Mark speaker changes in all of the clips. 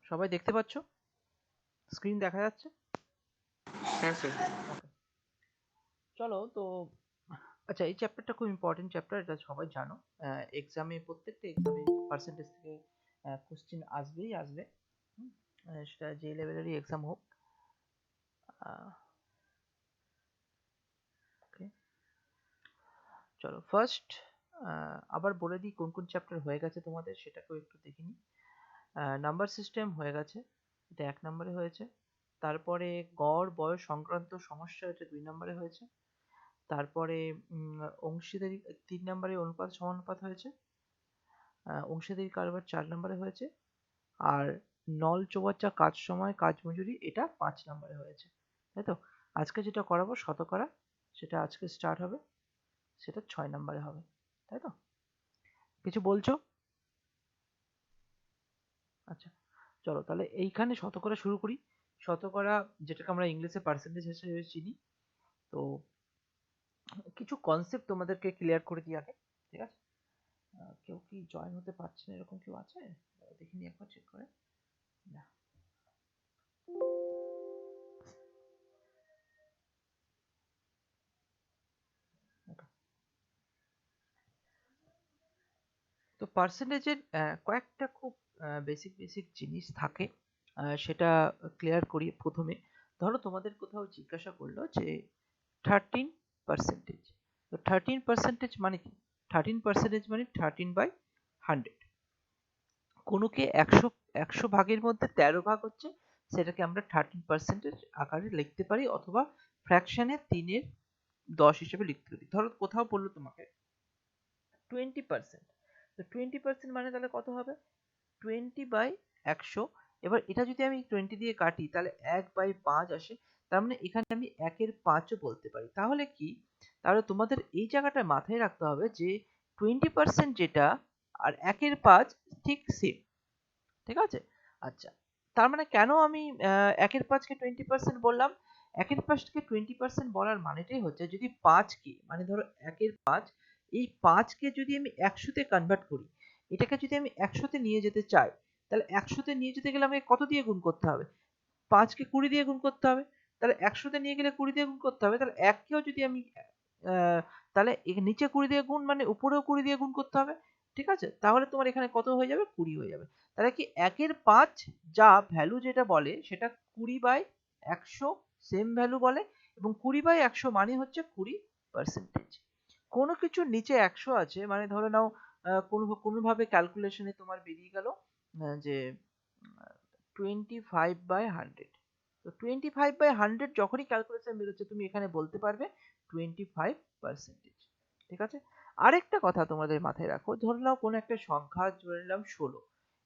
Speaker 1: সবাই দেখতে পাচ্ছ? স্ক্রিন দেখা যাচ্ছে?
Speaker 2: হ্যাঁ স্যার।
Speaker 1: ওকে, চলো তো। আচ্ছা, এই চ্যাপ্টারটা খুব ইম্পর্টেন্ট চ্যাপ্টার, এটা সবাই জানো। এক্সামে, প্রত্যেকটা এক্সামে পার্সেন্টেজ থেকে কোশ্চেন আসবেই আসবে। হুম, সেটা যে লেভেলেরই এক্সাম হোক। ওকে, চলো ফার্স্ট আবার বলে দিই কোন কোন চ্যাপ্টার হয়ে গেছে তোমাদের, সেটাকেও একটু দেখে নিই। নাম্বার সিস্টেম হয়ে গেছে, এটা 1 নম্বরে হয়েছে। তারপরে গড় বয়স সংক্রান্ত সমস্যা, এটা 2 নম্বরে হয়েছে। তারপরে অংশীদারি 3 নম্বরে, অনুপাত সমানুপাত হয়েছে। অংশীদারি কারবার 4 নম্বরে হয়েছে। আর নল চৌবাচ্চা কাজ সময় কাজ মজুরি, এটা 5 নম্বরে হয়েছে। তাই তো? আজকে যেটা করাবো শতকরা, সেটা আজকে স্টার্ট হবে, সেটা 6 নম্বরে হবে। তাই তো? কিছু বলছো? আচ্ছা, চলো তাহলে এইখানে শতকরা শুরু করি। শতকরা, যেটাকে আমরা ইংলিশে পার্সেন্টেজ হিসেবে চিনি। তো কিছু কনসেপ্ট তোমাদেরকে ক্লিয়ার করে দিই আগে, ঠিক আছে? কেউ কি জয়েন হতে পারছে না, এরকম কেউ আছে? দেখিনি একবার চেক করে। না। Okay. তো পার্সেন্টেজের কয়েকটা খুব বেসিক বেসিক জিনিস থাকে, সেটা ক্লিয়ার করি প্রথমে। ধরো তোমাদের কোথাও জিজ্ঞাসা করলো যে 13%, তো 13% মানে কি? 13% মানে 13/100। কোনোকে 100 ভাগের মধ্যে 13 ভাগ হচ্ছে, সেটাকে আমরা 13% আকারে লিখতে পারি, অথবা ফ্র্যাকশনে 3/10 হিসেবে লিখতে পারি। ধরো কোথাও বললো তোমাকে 20%, তো 20% মানে তাহলে কত হবে? 20/100। এবার এটা যদি আমি 20 দিয়ে কাটি, তাহলে 1/5 আসে। তার মানে এখানে আমি 1/5ও বলতে পারি। তাহলে কি? তাহলে তোমাদের এই জায়গাটা মাথায় রাখতে হবে যে 20% যেটা, আর 1/5 ঠিক সেম। ঠিক আছে? আচ্ছা, তার মানে কেন আমি 1/5 কে 20% বললাম? 1/5 কে 20% বলার মানেটাই হচ্ছে, যদি 5 কে, মানে ধরো 1/5, এই 5 কে যদি আমি 100 তে কনভার্ট করি, এটাকে যদি আমি 100 তে নিয়ে যেতে চাই, তাহলে 100 তে নিয়ে যেতে গেলে আমাকে কত দিয়ে গুণ করতে হবে? 5 কে 20 দিয়ে গুণ করতে হবে। তাহলে 100 তে নিয়ে গেলে 20 দিয়ে গুণ করতে হবে। তাহলে 1 কেও যদি আমি তাহলে নিচে 20 দিয়ে গুণ, মানে উপরেও 20 দিয়ে গুণ করতে হবে। ঠিক আছে? তাহলে তোমার এখানে কত হয়ে যাবে? 20 হয়ে যাবে। তাহলে কি 1/5 যা ভ্যালু যেটা বলে, সেটা 20/100 সেম ভ্যালু বলে, এবং 20/100 মানে হচ্ছে 20%। কোনো কিছুর নিচে 100 আছে, মানে ধরে নাও কোনোভাবে ক্যালকুলেশনে তোমার বেরিয়ে গেল যে 25/100। তো 25/100 যখনই ক্যালকুলেশন বেরোচ্ছে, তুমি এখানে বলতে পারবে 25%। ঠিক আছে? আরেকটা কথা তোমাদের মাথায় রাখো, ধরে নাও কোনো একটা সংখ্যা, ধরে নিলাম 16।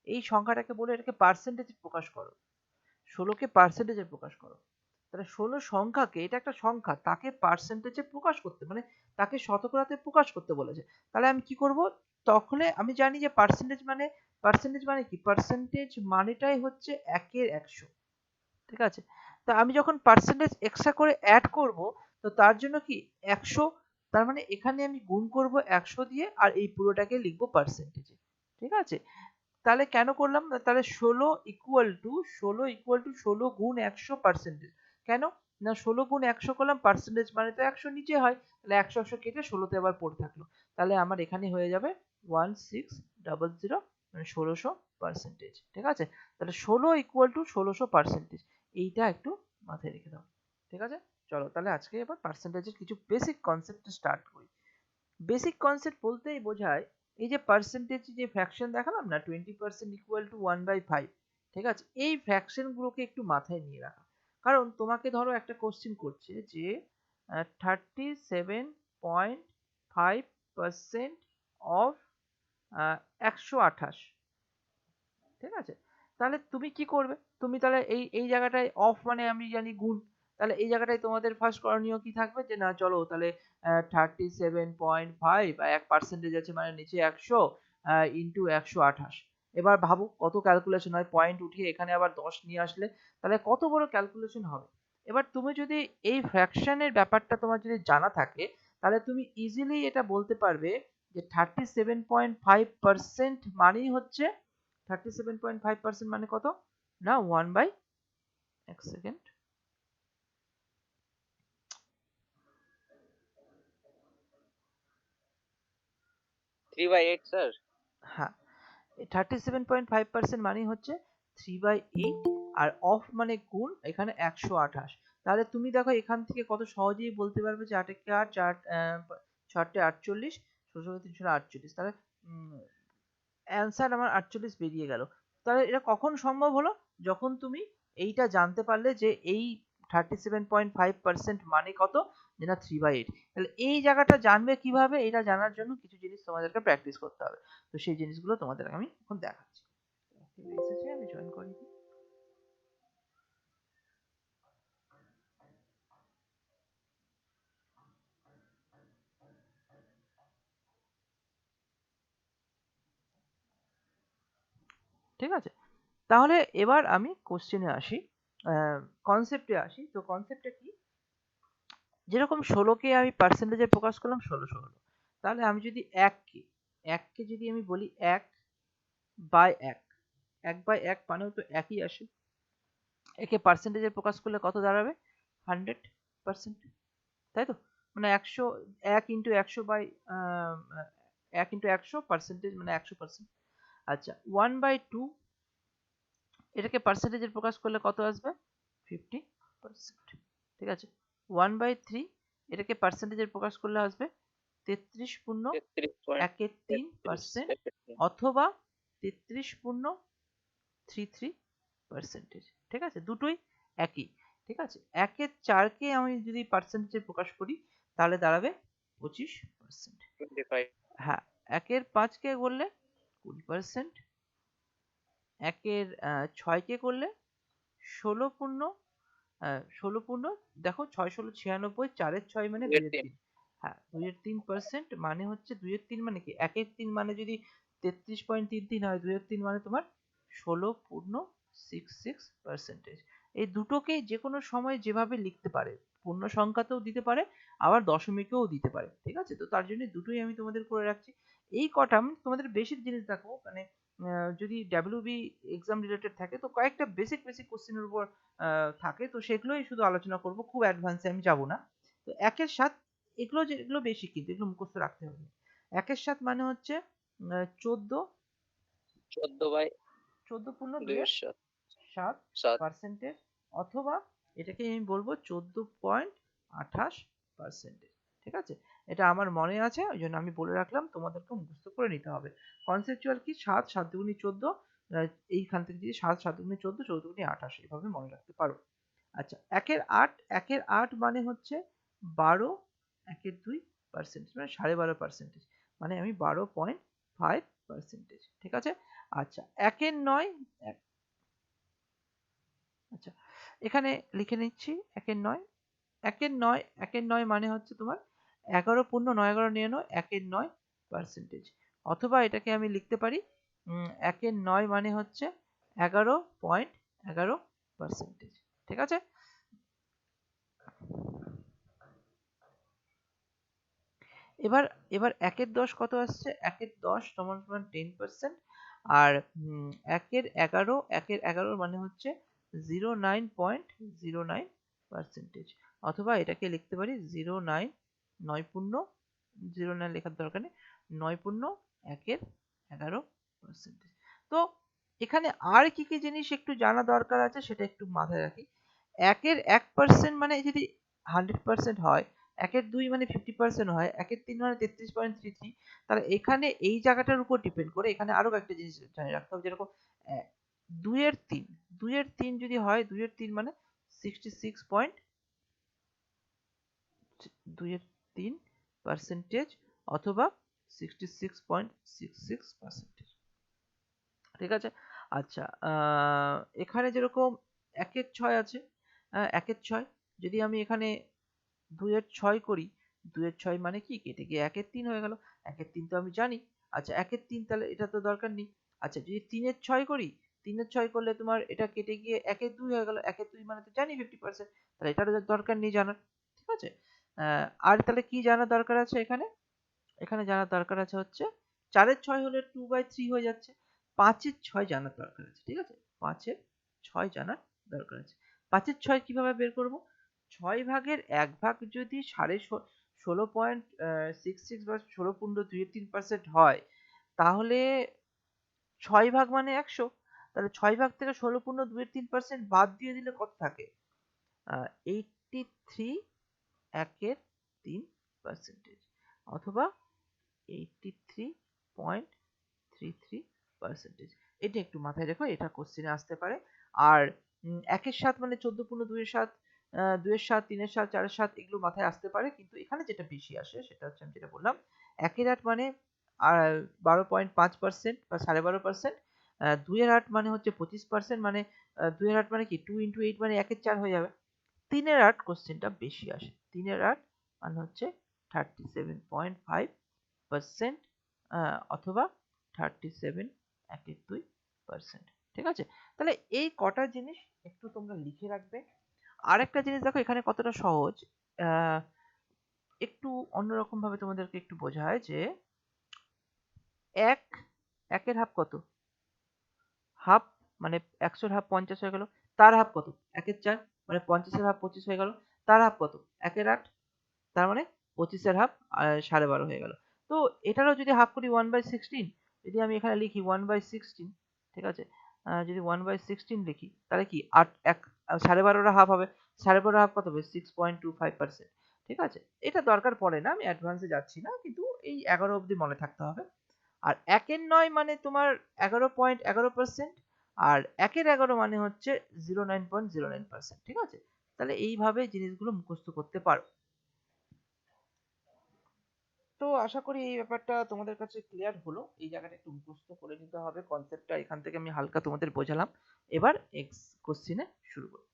Speaker 1: এই সংখ্যাটাকে বলে এটাকে পার্সেন্টেজে প্রকাশ করো। 16কে পার্সেন্টেজে প্রকাশ করো। তাহলে 16 সংখ্যাকে, এটা একটা সংখ্যা, তাকে পার্সেন্টেজে প্রকাশ করতে, মানে তাকে শতকরাতে প্রকাশ করতে বলেছে। তাহলে আমি কি করব? তখন আমি জানি যে পার্সেন্টেজ মানে কি? পার্সেন্টেজ মানেটাই হচ্ছে 1/100। ঠিক আছে? তা আমি যখন পার্সেন্টেজ এক্সট্রা করে অ্যাড করব, তো তার জন্য কি 100, তার মানে এখানে আমি গুণ করব 100 দিয়ে, আর এই পুরোটাকে লিখবো পার্সেন্টেজে। ঠিক আছে? তাহলে কেন করলাম না? তাহলে 16 গুণ 100%। কেন? না, 16 গুণ 100 করলাম, পার্সেন্টেজ মানে তো 100 নিচে হয়, তাহলে 100 কেটে 16তে আবার পড়ে থাকলো। তাহলে আমার এখানে হয়ে যাবে 1600, মানে 1600%। ঠিক আছে? তাহলে 16 এইটা একটু মাথায় রেখে দাও। ঠিক আছে? চলো তাহলে আজকে এবার পার্সেন্টেজের কিছু বেসিক কনসেপ্ট স্টার্ট করি। বেসিক কনসেপ্ট বলতেই বোঝায়, এই যে পার্সেন্টেজ, যে ফ্র্যাকশন দেখালাম না, 20% ইকুয়াল টু 1/5। ঠিক আছে? এই ফ্র্যাকশন গুলোকে একটু মাথায় নিয়ে রাখা। কারণ তোমাকে ধরো একটা কোশ্চেন করছে যে 37.5% অফ 128। ঠিক আছে? তাহলে তুমি কি করবে? তুমি তাহলে এই এই জায়গাটায় অফ, মানে আমি জানি গুণ। তাহলে এই জায়গাটায় তোমাদের ফার্স্ট করণীয় কি থাকবে? যে না, চলো তাহলে 37.5, 1% আছে মানে নিচে 100 ইন্টু 128। এবার ভাবো কত ক্যালকুলেশন হয়, পয়েন্ট উঠিয়ে এখানে আবার 10 নিয়ে আসলে তাহলে কত বড় ক্যালকুলেশন হবে। এবার তুমি যদি এই ফ্র্যাকশনের ব্যাপারটা তোমার যদি জানা থাকে, তাহলে তুমি ইজিলি এটা বলতে পারবে যে 37.5% মানেই হচ্ছে 37.5% মানে কত? না 1 বাই, এক সেকেন্ড,
Speaker 2: 3/8 স্যার।
Speaker 1: হ্যাঁ 37.5% মানে হচ্ছে 3/8, আর অফ মানে গুণ এখানে 128। তাহলে তুমি দেখো এখান থেকে কত সহজেই বলতে পারবে যে 8 কে 8, 4 48, 348, তাহলে অ্যান্সার আমার 48 বেরিয়ে গেল। তাহলে এটা কখন সম্ভব হলো? যখন তুমি এইটা জানতে পারলে যে এই 37.5% মানে কত, যে না 3/8। তাহলে এই জায়গাটা জানবে কিভাবে? এটা জানার জন্য কিছু জিনিস তোমাদেরকে প্র্যাকটিস করতে হবে। তো সেই জিনিসগুলো তোমাদের আমি এখন দেখাচ্ছি। এসেছে, আমি জয়েন করি। ঠিক আছে, তাহলে এবার আমি কোশ্চেনে আসি, কনসেপ্টে আসি। তো কনসেপ্টটা কি? যেরকম 16কে আমি পার্সেন্টেজে প্রকাশ করলাম, 1600 হলো। তাহলে আমি যদি এককে যদি আমি বলি 1/1, 1/1 মানেও তো একই আসে। একে পার্সেন্টেজে প্রকাশ করলে কত দাঁড়াবে? 100%, তাই তো? মানে 100, 1 ইন্টু 100 বাই 1 ইন্টু 100 পার্সেন্টেজ মানে 100%। আচ্ছা 1/2, এটাকে পার্সেন্টেজে প্রকাশ করলে কত আসবে? 50%। ঠিক আছে, 1/3, এটাকে পার্সেন্টেজে প্রকাশ করলে আসবে 33.13%, অথবা 33.33%। ঠিক আছে, দুটোই একই। ঠিক আছে, 1/4কে আমি যদি পার্সেন্টেজে প্রকাশ করি তাহলে দাঁড়াবে 25%।
Speaker 2: 25।
Speaker 1: হ্যাঁ, 1/5কে করলে 20%, 1/6কে করলে 16 দেখো 6 ষোলো 96, 4/6 মানে
Speaker 2: 2/3।
Speaker 1: 2/3। হ্যাঁ 2/3% মানে হচ্ছে 2/3 মানে কি, 1/3 মানে যদি 33.33 হয়, 2/3 মানে তোমার 16.66%। এই দুটোকে যে কোনো সময় যেভাবে লিখতে পারে, পূর্ণ সংখ্যাতেও দিতে পারে, আবার দশমিকেও দিতে পারে। ঠিক আছে, তো তার জন্য দুটোই আমি তোমাদের করে রাখছি। এই কটা আমি তোমাদের বেসিক জিনিস দেখো, মানে যদি ডাব্লিউবি এক্সাম রিলেটেড থাকে তো কয়েকটা বেসিক বেসিক কোশ্চেনের উপর থাকে, তো সেগুলোই শুধু আলোচনা করব, খুব অ্যাডভান্সে আমি যাব না। তো 1/7, এগুলো বেশি, কিন্তু এগুলো মুখস্থ রাখতে হবে। 1/7 মানে হচ্ছে 14, 14 পূর্ণ
Speaker 2: 14/2/7।
Speaker 1: 2/7%, অথবা এটাকে আমি বলবো 14.28%। ঠিক আছে, এটা আমার মনে আছে, ওই জন্য আমি বলে রাখলাম, তোমাদেরকে মুখস্থ করে নিতে হবে। কনসেপচুয়াল কি, 7, 7 দুগুণে 14, এইখান থেকে যদি 7, 7 দুগুণে 14, 14 দুগুণে 28, এভাবে মনে রাখতে পারো। আচ্ছা 1/8 মানে হচ্ছে 12, 1/2%, মানে 12.5%, মানে আমি 12.5%। ঠিক আছে, আচ্ছা 1/9, আচ্ছা এখানে লিখে নিচ্ছি 1/9, 1/9, 1/9 মানে হচ্ছে তোমার 11 পূর্ণ 9, 11 নিয়ে নাও, 1/9%। অথবা এটাকে আমি লিখতে পারি 1/9 মানে হচ্ছে 11.11%। ঠিক আছে, এবার এবার 1/10 কত আসছে? 1/10 সমান সমান 10%। আর 1/11, 1/11 মানে হচ্ছে 09.09%। অথবা এটাকে লিখতে পারি 09, 9 পূর্ণ, 09 লেখার দরকার নেই, 9 পূর্ণ 1/11%। তো এখানে আর কি কি জিনিস একটু জানা দরকার আছে সেটা একটু মাথায় রাখি। 1% মানে যদি 100% হয়, 1/2 মানে 50% হয়, 1/3 মানে 33.33, তাহলে এখানে এই জায়গাটার উপর ডিপেন্ড করে এখানে আরো একটা জিনিস জানিয়ে রাখতে হবে, যেরকম 2/3, 2/3 যদি হয়, 2/3 মানে 66 2/3%, অথবা 66.66%। ঠিক আছে, আচ্ছা এখানে যেরকম 1/6 আছে, 1/6 যদি আমি এখানে 2/6 করি, 2/6 মানে কি, কেটে গিয়ে 1/3 হয়ে গেল। 1/3 তো আমি জানি। আচ্ছা 1/3, তাহলে এটা তো দরকার নেই। আচ্ছা যদি 3/6 করি, 3/6 করলে তোমার এটা কেটে গিয়ে 1/2 হয়ে গেল। 1/2 মানে তো জানি 50%, তাহলে এটারও দরকার নেই জানার। ঠিক আছে, আর তাহলে কি জানার দরকার আছে এখানে? এখানে জানার দরকার আছে হচ্ছে 4/6 হলে 2/3 হয়ে যাচ্ছে। 5/6 জানার দরকার আছে। ঠিক আছে, 5/6 6 জানার দরকার আছে। 5-এর 6 কিভাবে বের করব? 6 ভাগের 1 ভাগ যদি 16.66 বা 16.23% হয়, তাহলে 6 ভাগ মানে 100। তাহলে 6 ভাগ থেকে 16.23% বাদ দিয়ে দিলে কত থাকে? 83 1-এর 3% অথবা 83.33%। এটা একটু মাথায় রেখো, এটা কোশ্চেনে আসতে পারে। আর 1-এর 7 মানে 14.2-এর 7, 2-এর 7, 3-এর 7, 4-এর 7 এগুলো মাথায় আসতে পারে। কিন্তু এখানে যেটা বেশি আসে সেটা হচ্ছে আমি যেটা বললাম 1-এর 8 মানে 12.5% বা 12.5%, 2-এর 8 মানে হচ্ছে 25%, মানে 2-এর 8 মানে কি 2 into 8 মানে 1-এর 4 হয়ে যাবে। 3-এর 8 কোশ্চেনটা বেশি আসে। 3-এর 8 মানে হচ্ছে 37.5% অথবা 37 1-এর 2%। ঠিক আছে? তাহলে এই কটা জিনিস একটু তোমরা লিখে রাখবে। আরেকটা জিনিস দেখো এখানে কতটা সহজ, একটু অন্যরকম ভাবে তোমাদেরকে একটু বোঝায় যে 1-এর হাফ কত? হাফ মানে 100-র হাফ 50 হয়ে গেল। তার হাফ কত? 1-এর 4 মানে 50-এর হাফ 25 হয়ে গেল। তার হাফ কত? 1-এর 8 তার মানে 25-এর হাফ 12.5 হয়ে গেল। তো এটারও যদি হাফ করি 1/16, যদি আমি এখানে লিখি 1/16, ঠিক আছে? যদি 1/16 লিখি তাহলে কি 12.5 হাফ হবে। 12.5 হাফ কত হবে? 6.25%। ঠিক আছে? এটা দরকার পড়ে না, আমি অ্যাডভান্সে যাচ্ছি না, কিন্তু এই 11 অবধি মনে থাকতে হবে। আর 1-এর 9 মানে তোমার 11.11%, আর 1-এর 11 মানে হচ্ছে 09.09%। ঠিক আছে? তাহলে এইভাবে জিনিসগুলো মুখস্থ করতে পারো। তো আশা করি এই ব্যাপারটা তোমাদের কাছে ক্লিয়ার হলো। এই জায়গাটা একটু মুখস্থ করে নিতে হবে কনসেপ্টটা, এখান থেকে আমি হালকা তোমাদের বোঝালাম। এবার কোশ্চিনে শুরু করি।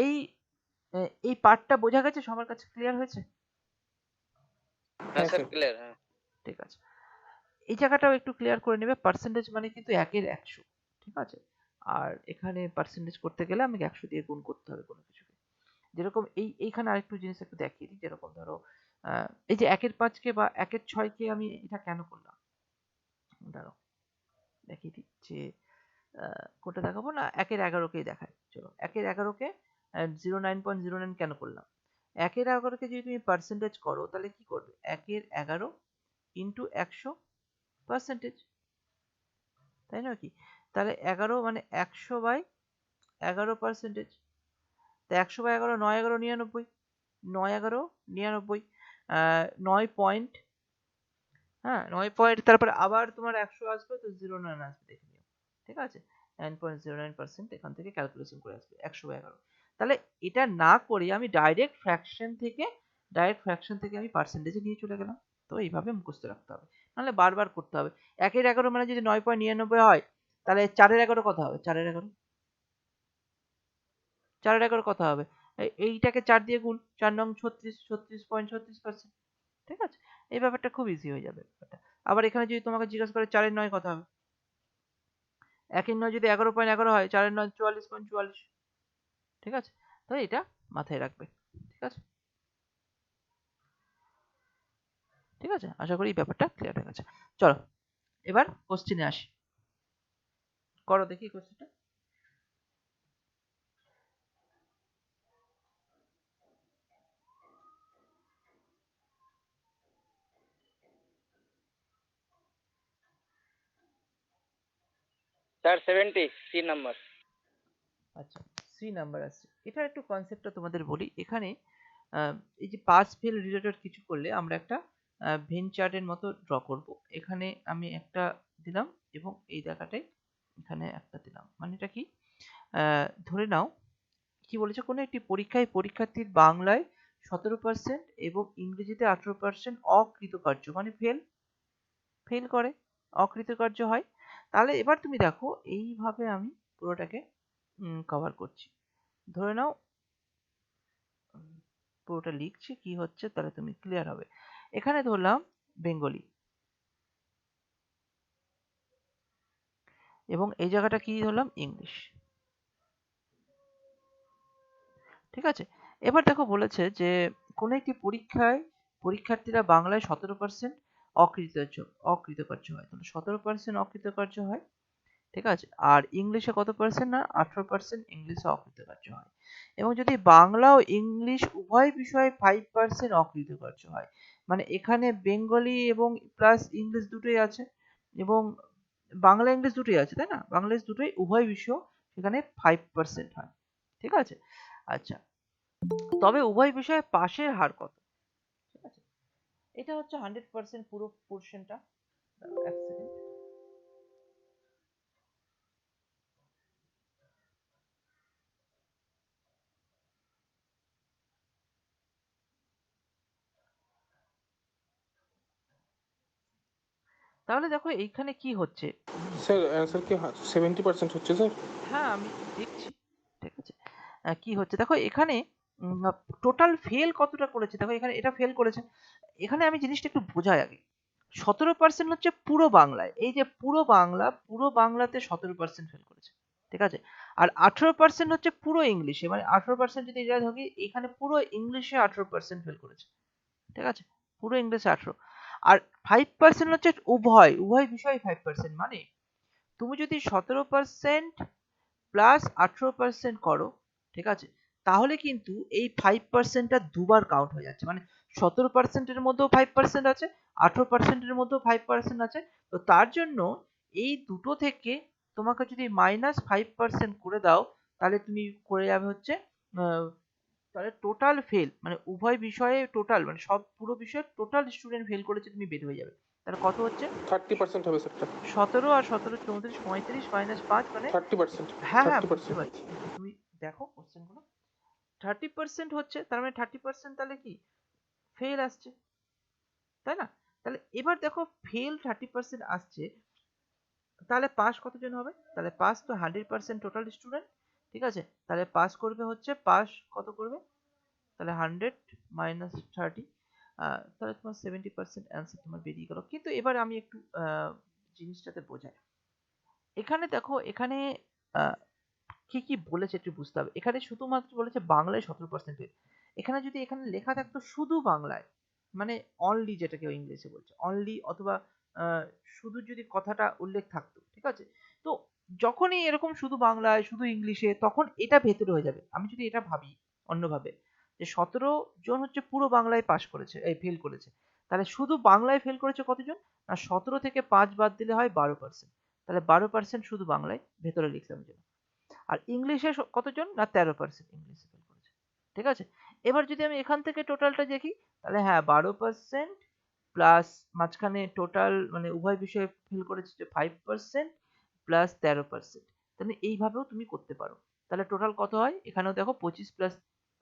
Speaker 1: এই এই পার্টটা বোঝা গেছে, সবার কাছে ক্লিয়ার হয়েছে?
Speaker 2: হ্যাঁ স্যার, ক্লিয়ার। হ্যাঁ
Speaker 1: ঠিক আছে। এই জায়গাটাও একটু ক্লিয়ার করে নেবে, পার্সেন্টেজ মানে কিন্তু 1-এর 100। ঠিক আছে? আর এখানে পার্সেন্টেজ করতে গেলে আমাকে 100 দিয়ে গুণ করতে হবে কোনো কিছুকে। যেরকম এইখানে আরেকটু জিনিস একটু দেখিয়ে দিই, যেরকম ধরো এই যে 1-এর 5-কে বা 1-এর 6-কে আমি এটা কেন করলাম, দাঁড়াও দেখিয়ে দিই যে কোনটা দেখাবো না, 1-এর 11-কেই দেখাই। চলো 1-এর 11-কে 09.09 কেন করলাম? 1-এর 11-কে যদি তুমি পার্সেন্টেজ করো তাহলে কি করবে? 1-এর 11 ইন্টু 100 পার্সেন্টেজ, তাই নয় কি? তাহলে 11 মানে 100/11%। তা 100/11 9 11 99, 9 11 99, 9 পয়েন্ট, হ্যাঁ 9 পয়েন্ট, তারপরে আবার তোমার 100 আসবে তো 09 আসবে, দেখে নিও। ঠিক আছে? 9.09% এখান থেকে ক্যালকুলেশন করে আসবে 100/11। তাহলে এটা না করে আমি ডাইরেক্ট ফ্র্যাকশন থেকে আমি পার্সেন্টেজে নিয়ে চলে গেলাম। তো এইভাবে মুখস্থ রাখতে হবে, নাহলে বারবার করতে হবে। 1-এর 11 মানে যদি 9.99 হয়, তাহলে 4-এর 11 কত হবে? 4-এর 11 কত হবে? এইটাকে 4 দিয়ে গুণ, 4 নং 36, 36.36%। ঠিক আছে? এই ব্যাপারটা খুব ইজি হয়ে যাবে ব্যাপারটা। আবার এখানে যদি তোমাকে জিজ্ঞাসা করে 4-এর 9 কত হবে? 1-এর 9 যদি 11.11 হয়, 4-এর 9 44.44। ঠিক আছে? তো এটা মাথায় রাখবে। ঠিক আছে? ঠিক আছে? আশা করি এই ব্যাপারটা ক্লিয়ার হয়ে গেছে। চলো এবার কোশ্চেনে আসি। করো দেখি কোশ্চেনটা।
Speaker 2: Sir 70 3 number.
Speaker 1: আচ্ছা, সি নাম্বার আসছে। এটার একটু কনসেপ্টটা তোমাদের বলি। এখানে এই যে পাস ফেল রিলেটেড কিছু করলে আমরা একটা ভেন চার্টের মতো ড্র করব। এখানে আমি একটা দিলাম এবং এই জায়গাটায় এখানে একটা দিলাম। মানে এটা কি? ধরে নাও কি বলেছে, কোনো একটি পরীক্ষায় পরীক্ষার্থীর বাংলায় 17% এবং ইংরেজিতে 18% অকৃতকার্য, মানে ফেল করে, অকৃতকার্য হয়। তাহলে এবার তুমি দেখো এইভাবে আমি পুরোটাকে কভার করছি। ধরে নাও পুরোটা লিখছি, কি হচ্ছে তাহলে তুমি ক্লিয়ার হবে। এখানে ধরলাম বেঙ্গলি এবং এই জায়গাটা কি ধরলাম? ইংলিশ। ঠিক আছে? এবার দেখো বলেছে যে কোনো একটি পরীক্ষায় পরীক্ষার্থীরা বাংলায় 17% অকৃতকার্য হয়। তাহলে 17% অকৃতকার্য হয়, ঠিক আছে। আর ইংলিশে কত পার্সেন্ট? না 18% ইংলিশে অকৃতকার্য হয়। এবং যদি বাংলা ও ইংলিশ উভয় বিষয়ে 5% অকৃতকার্য হয়, মানে এখানে বেঙ্গলি এবং প্লাস ইংলিশ দুটোই আছে, এবং বাংলা ইংলিশ দুটোই আছে, তাই না? বাংলা ইংলিশ দুটোই উভয় বিষয় সেখানে 5% হয়। ঠিক আছে। আচ্ছা, তবে উভয় বিষয়ে পাশের হার কত? ঠিক আছে, এটা হচ্ছে 100% পুরো পোর্শনটা। এক সেকেন্ড। তাহলে দেখো এইখানে কি হচ্ছে।
Speaker 3: স্যার অ্যান্সার কি 70% হচ্ছে স্যার?
Speaker 1: হ্যাঁ, আমি দেখছি। ঠিক আছে। কি হচ্ছে দেখো এখানে, টোটাল ফেল কতটা করেছে দেখো, এখানে এটা ফেল করেছে। এখানে আমি জিনিসটা একটু বোঝাই আগে। 17% হচ্ছে পুরো বাংলায়, এই যে পুরো বাংলাতে 17% ফেল করেছে। ঠিক আছে। আর 18% হচ্ছে পুরো ইংলিশে, মানে 18% যদি এটা ধরি, এখানে পুরো ইংলিশে 18% ফেল করেছে। ঠিক আছে, পুরো ইংলিশে 18। আর 5% হচ্ছে উভয় বিষয় 5%, মানে তুমি যদি 17% প্লাস 18% করো, ঠিক আছে, তাহলে কিন্তু এই 5%টা দুবার কাউন্ট হয়ে যাচ্ছে, মানে 17%-এর মধ্যেও 5% আছে, 18%-এর মধ্যেও 5% আছে। তো তার জন্য এই দুটো থেকে তোমাকে যদি -5% করে দাও, তাহলে তুমি করে যাবে হচ্ছে, তাহলে টোটাল ফেল, মানে উভয় বিষয়ে টোটাল, মানে সব পুরো বিষয়ে টোটাল স্টুডেন্ট ফেল করেছে, তুমি বের হয়ে যাবে। তাহলে কত হচ্ছে?
Speaker 3: 30% হবে স্যার।
Speaker 1: 17 আর 17 34 35 -5, মানে
Speaker 3: 30%।
Speaker 1: হ্যাঁ হ্যাঁ বুঝতে
Speaker 3: 30%।
Speaker 1: পারছি, কিন্তু তুমি দেখো কোশ্চেন গুলো 30% হচ্ছে, তার মানে 30% তাহলে কি ফেল আসছে, তাই না? তাহলে এবার দেখো ফেল 30% আসছে, তাহলে পাস কতজন হবে? তাহলে পাস তো 100% টোটাল স্টুডেন্ট। ঠিক আছে, তাহলে পাস করবে হচ্ছে, পাস কত করবে? তাহলে 100 -30, তাহলে তোমার 70% অ্যান্সার তোমার বেরিয়ে গেল। কিন্তু এবার আমি একটু জিনিসটাতে বোঝাই। এখানে দেখো, এখানে আহ, কি কি বলেছে একটু বুঝতে হবে। এখানে শুধুমাত্র বলেছে বাংলায় 17% ফেল। এখানে যদি এখানে লেখা থাকতো শুধু বাংলায়, মানে অনলি, যেটাকে ইংলিশে বলছে অনলি, অথবা আহ, শুধু যদি কথাটা উল্লেখ থাকতো, ঠিক আছে, তো যখনই এরকম শুধু বাংলায় শুধু ইংলিশে, তখন এটা ভেতরে হয়ে যাবে। আমি যদি এটা ভাবি অন্যভাবে, যে 17 জন হচ্ছে পুরো বাংলায় পাশ করেছে, এই ফেল করেছে, তাহলে শুধু বাংলায় ফেল করেছে কতজন? না 17 থেকে 5 বাদ দিলে হয় 12%। তাহলে 12% শুধু বাংলায় ভেতরে লিখলাম যে। আর ইংলিশে কতজন? না 13% ইংলিশে ফেল করেছে। ঠিক আছে, এবার যদি আমি এখান থেকে টোটালটা দেখি, তাহলে হ্যাঁ 12% প্লাস মাঝখানে টোটাল, মানে উভয় বিষয়ে ফেল করেছে যে 5% প্লাস 13%। তাহলে এইভাবেও তুমি করতে পারো। তাহলে টোটাল কত হয়? এখানেও দেখো 25 প্লাস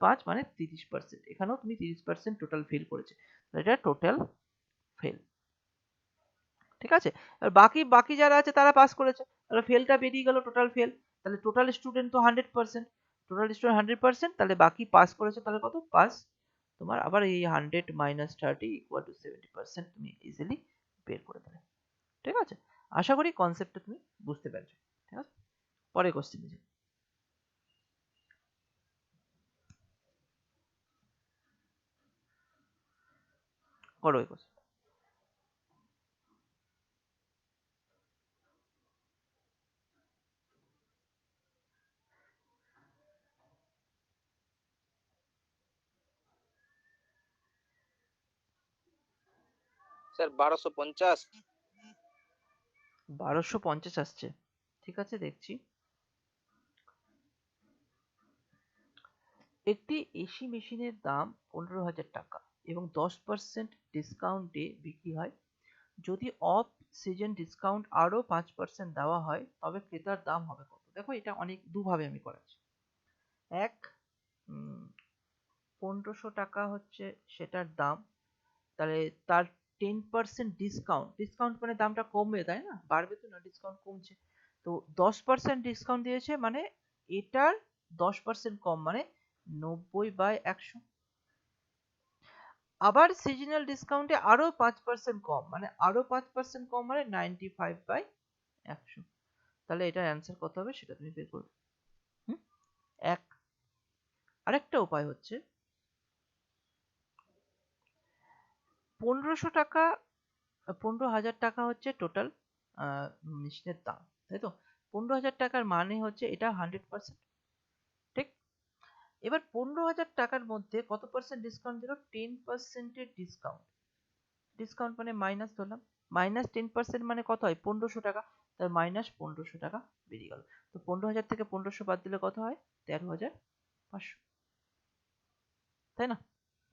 Speaker 1: 5 মানে 30%, এখানেও তুমি 30% টোটাল ফেল করেছে, এটা টোটাল ফেল। ঠিক আছে, আর বাকি বাকি যারা আছে তারা পাস করেছে, তাহলে ফেলটা বেরিয়ে গেল, টোটাল ফেল। তাহলে টোটাল স্টুডেন্ট তো 100%, টোটাল স্টুডেন্ট 100%, তাহলে বাকি পাস করেছে, তাহলে কত? পাস তোমার আবার এই 100 -30 = 70%, তুমি ইজিলি বের করে দেবে। ঠিক আছে, আশা করি কনসেপ্টটা তুমি বুঝতে পেরেছো। ঠিক আছে, পরের কোশ্চেনে যাই। করো এই কোশ্চেন।
Speaker 2: স্যার 1250।
Speaker 1: 1250 আসছে, ঠিক আছে দেখছি। একটি এসি মেশিনের দাম 15,000 টাকা এবং 10% ডিসকাউন্টে বিক্রি হয়। যদি অফ সিজন ডিসকাউন্ট আরো 5% দেওয়া হয়, তবে ক্রেতার দাম হবে কত? দেখো এটা অনেক দুভাবে আমি করাচ্ছি। এক, 1500 টাকা হচ্ছে সেটার দাম, তাহলে তার 10% ডিসকাউন্ট, ডিসকাউন্ট মানে দামটা কমবে, তাই না? বাড়বে তো না, ডিসকাউন্ট কমছে। তো 10% ডিসকাউন্ট দিয়েছে, মানে এটার 10% কম, মানে 90/100। আবার সিজনাল ডিসকাউন্টে আরো 5% কম, মানে আরো 5% কম, মানে 95/100। তাহলে এটার অ্যান্সার কত হবে সেটা তুমি বের করবে। হুম, এক। আরেকটা উপায় হচ্ছে 1500 টাকা, 15,000 টাকা হচ্ছে টোটাল মেশিনের দাম, তাই তো? 15,000 টাকার মানে হচ্ছে এটা 100%, ঠিক? এবার 15,000 টাকার মধ্যে কত পার্সেন্ট ডিসকাউন্ট দিল? 10%-এর ডিসকাউন্ট। ডিসকাউন্ট মানে মাইনাস ধরলাম, -10% মানে কত হয়? 1500 টাকা। তার -1500 টাকা বেরিয়ে গেল। তো 15,000 থেকে 1500 বাদ দিলে কত হয়? 13,500, তাই না?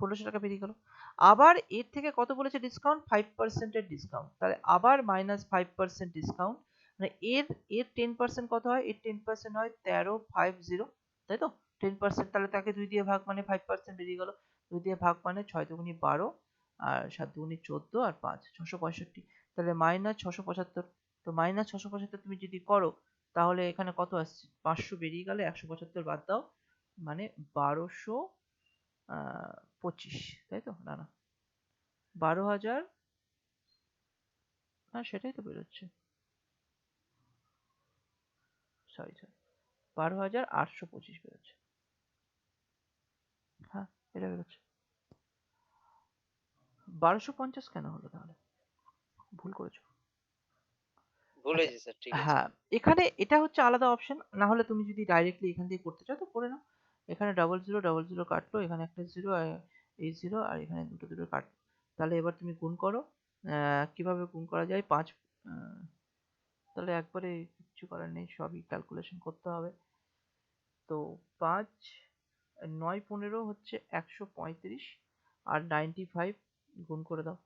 Speaker 1: 1500 টাকা বেরিয়ে গেল। আবার এর থেকে কত বলেছে ডিসকাউন্ট? 5%-এর ডিসকাউন্ট। তাহলে আবার -5% ডিসকাউন্ট, মানে এর এর 10% কত হয়? এর 10% হয় 1350, তাই তো? 10% তাহলে তাকে 2 দিয়ে ভাগ মানে 5% বেরিয়ে গেল। 2 দিয়ে ভাগ মানে 6 দুগুনি 12 আর 7 দুগুনি 14 আর 5 665, তাহলে -675। তো -675 তুমি যদি করো তাহলে এখানে কত আসছে? 500 বেরিয়ে গেলে 175 বাদ দাও, মানে 1225, তাই তো? না 12,000, হ্যাঁ সেটাই তো বেরোচ্ছে, সরি 12,825 বেরোচ্ছে। হ্যাঁ, এটা বেরোচ্ছে। 1250 কেন হলো তাহলে? ভুল করেছো।
Speaker 2: ভুল
Speaker 1: আচ্ছা,
Speaker 2: হয়েছে স্যার, ঠিক আছে।
Speaker 1: হ্যাঁ, এখানে এটা হচ্ছে আলাদা অপশন। না হলে তুমি যদি ডাইরেক্টলি এখান দিয়ে করতে চাও তো করে নাও। এখানে 0000 কাটলো, এখানে একটা জিরো, এই জিরো, আর এখানে দুটো দুটো কাটলো। তাহলে এবার তুমি গুণ করো। কিভাবে গুণ করা যায়? 5, তাহলে একবারে কিচ্ছু করার নেই, সবই ক্যালকুলেশন করতে হবে। তো 5, 9, 15 হচ্ছে 135, আর 95 গুণ করে দাও।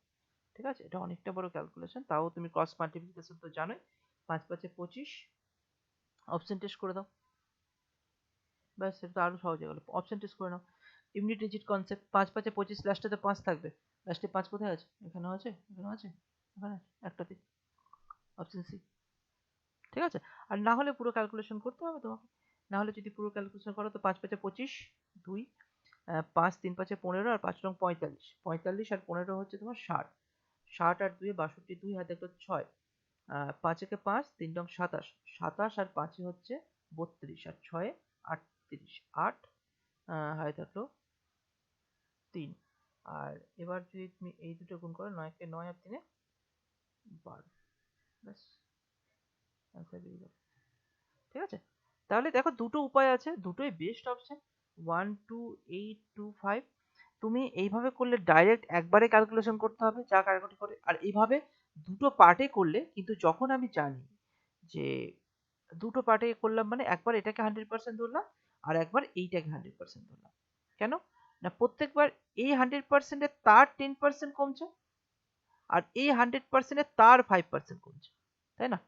Speaker 1: ঠিক আছে? এটা অনেকটা বড় ক্যালকুলেশন, তাও তুমি ক্রস মাল্টিপ্লিকেশন তো জানোই। 5 5 25, অপশন টেস্ট করে দাও। ব্যাস, এটা তো আরো সহজ হয়ে গেল। অপশন টেস্ট করে নাও। ইউনিট ডিজিট কনসেপ্ট, 5 5 25, লাস্টে তো 5 থাকবে। লাস্টে 5 কোথায় আছে? এখানে আছে, এখানে আছে, এখানে আছে, একটাতে। Option C. ঠিক আছে? আর না হলে পুরো ক্যালকুলেশন করতে হবে তোমাকে। না হলে যদি পুরো ক্যালকুলেশন করো তো 5 5 25, 2, 5 3 5 15, আর 5 রং 45, 45 আর 15 হচ্ছে তোমার 60, 60 আর 2 62, 2 হাতে একটা 6, 5 একে 5, 3 রং 27, 27 আর 5 হচ্ছে 32, আর 6 38, 8 হাতে থাকলো 3। আর এবার যদি তুমি এই দুটো গুণ করো, 9 কে 9 আর 3 12, ব্যাস, অ্যান্সার বেরিয়ে গেল। ঠিক আছে? তাহলে দেখো দুটো উপায় আছে, দুটোই বেস্ট অপশন। 1 2 8 2 5, তুমি এইভাবে করলে ডাইরেক্ট একবারে ক্যালকুলেশন করতে হবে যা কাটাকুটি করে, আর এইভাবে দুটো পার্টে করলে কিন্তু যখন আমি জানি যে দুটো পার্টে করলাম মানে একবার এটাকে 100% ধরলাম আর একবার এইটাকে 100% ধরলাম। কেন? না প্রত্যেকবার এই 100% এ তার 10% কমছে, আর এই 100% এ তার 5% কমছে, তাই না?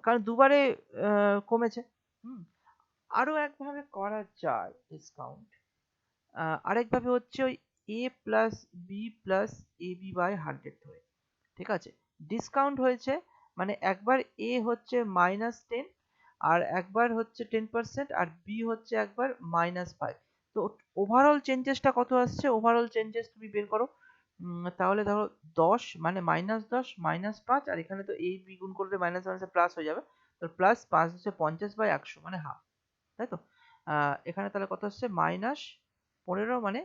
Speaker 1: কারণ দুবারে কমেছে। হুম। আরো একভাবে করা যায় ডিসকাউন্ট। আরেকভাবে হচ্ছে ওই a plus B plus A B by 100 ধরে। ঠিক আছে? ডিসকাউন্ট হয়েছে মানে একবার a হচ্ছে -10, আর একবার হচ্ছে 10%, আর b হচ্ছে একবার -5। তো ওভারঅল চেঞ্জেসটা কত আসছে? ওভারঅল চেঞ্জেস তুমি বের করো। তাহলে ধরো 10 মানে -10 -5, আর এখানে তো a b গুণ করলে মাইনাস মাইনাসে প্লাস হয়ে যাবে। তো প্লাস 5 হচ্ছে 50/100 মানে হাফ, তাই তো? এখানে তাহলে কত আসছে? -15 মানে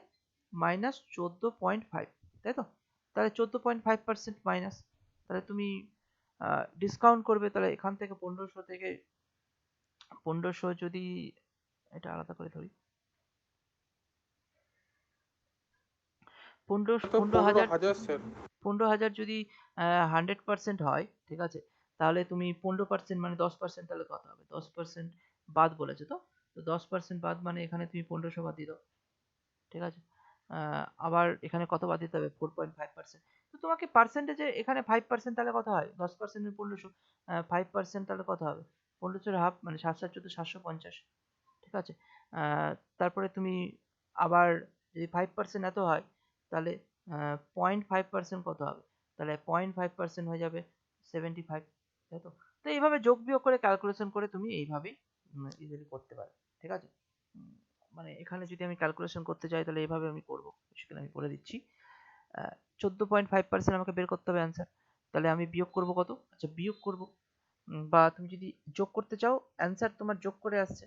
Speaker 1: -14.5, তাই তো? তাহলে 14.5% মাইনাস। তাহলে তুমি ডিসকাউন্ট করবে, তাহলে এখান থেকে 1500 থেকে 1500 যদি এটা আলাদা করে ধরি, 15
Speaker 3: তো
Speaker 1: 15,000,
Speaker 3: 15,000 স্যার।
Speaker 1: 15,000 যদি 100% হয়, ঠিক আছে? তাহলে তুমি 15% মানে 10%, তাহলে কত হবে? 10% বাদ বলেছে তো? তো 10% বাদ মানে এখানে তুমি 1500 বাদ দিয়ে দাও। ঠিক আছে? আবার এখানে কত বাদ দিতে হবে? 4.5%। তো তোমাকে পার্সেন্টেজে এখানে 5% তাহলে কত হয়? 10% এর 1500, 5% তাহলে কত হবে? 1500 এর হাফ মানে 7 7 14 750। ঠিক আছে? তারপরে তুমি আবার যদি 5% এত হয় তাহলে 0.5% কত হবে? তাহলে 0.5% হয়ে যাবে 75, তাই তো? তো এইভাবে যোগ বিয়োগ করে ক্যালকুলেশন করে তুমি এইভাবেই ইজিলি করতে পারো। ঠিক আছে? উম, মানে এখানে যদি আমি ক্যালকুলেশন করতে চাই তাহলে এইভাবে আমি করবো, সেখানে আমি বলে দিচ্ছি। 14.5% আমাকে বের করতে হবে অ্যান্সার। তাহলে আমি বিয়োগ করব কত? আচ্ছা বিয়োগ করব, বা তুমি যদি যোগ করতে চাও, অ্যান্সার তোমার যোগ করে আসছে।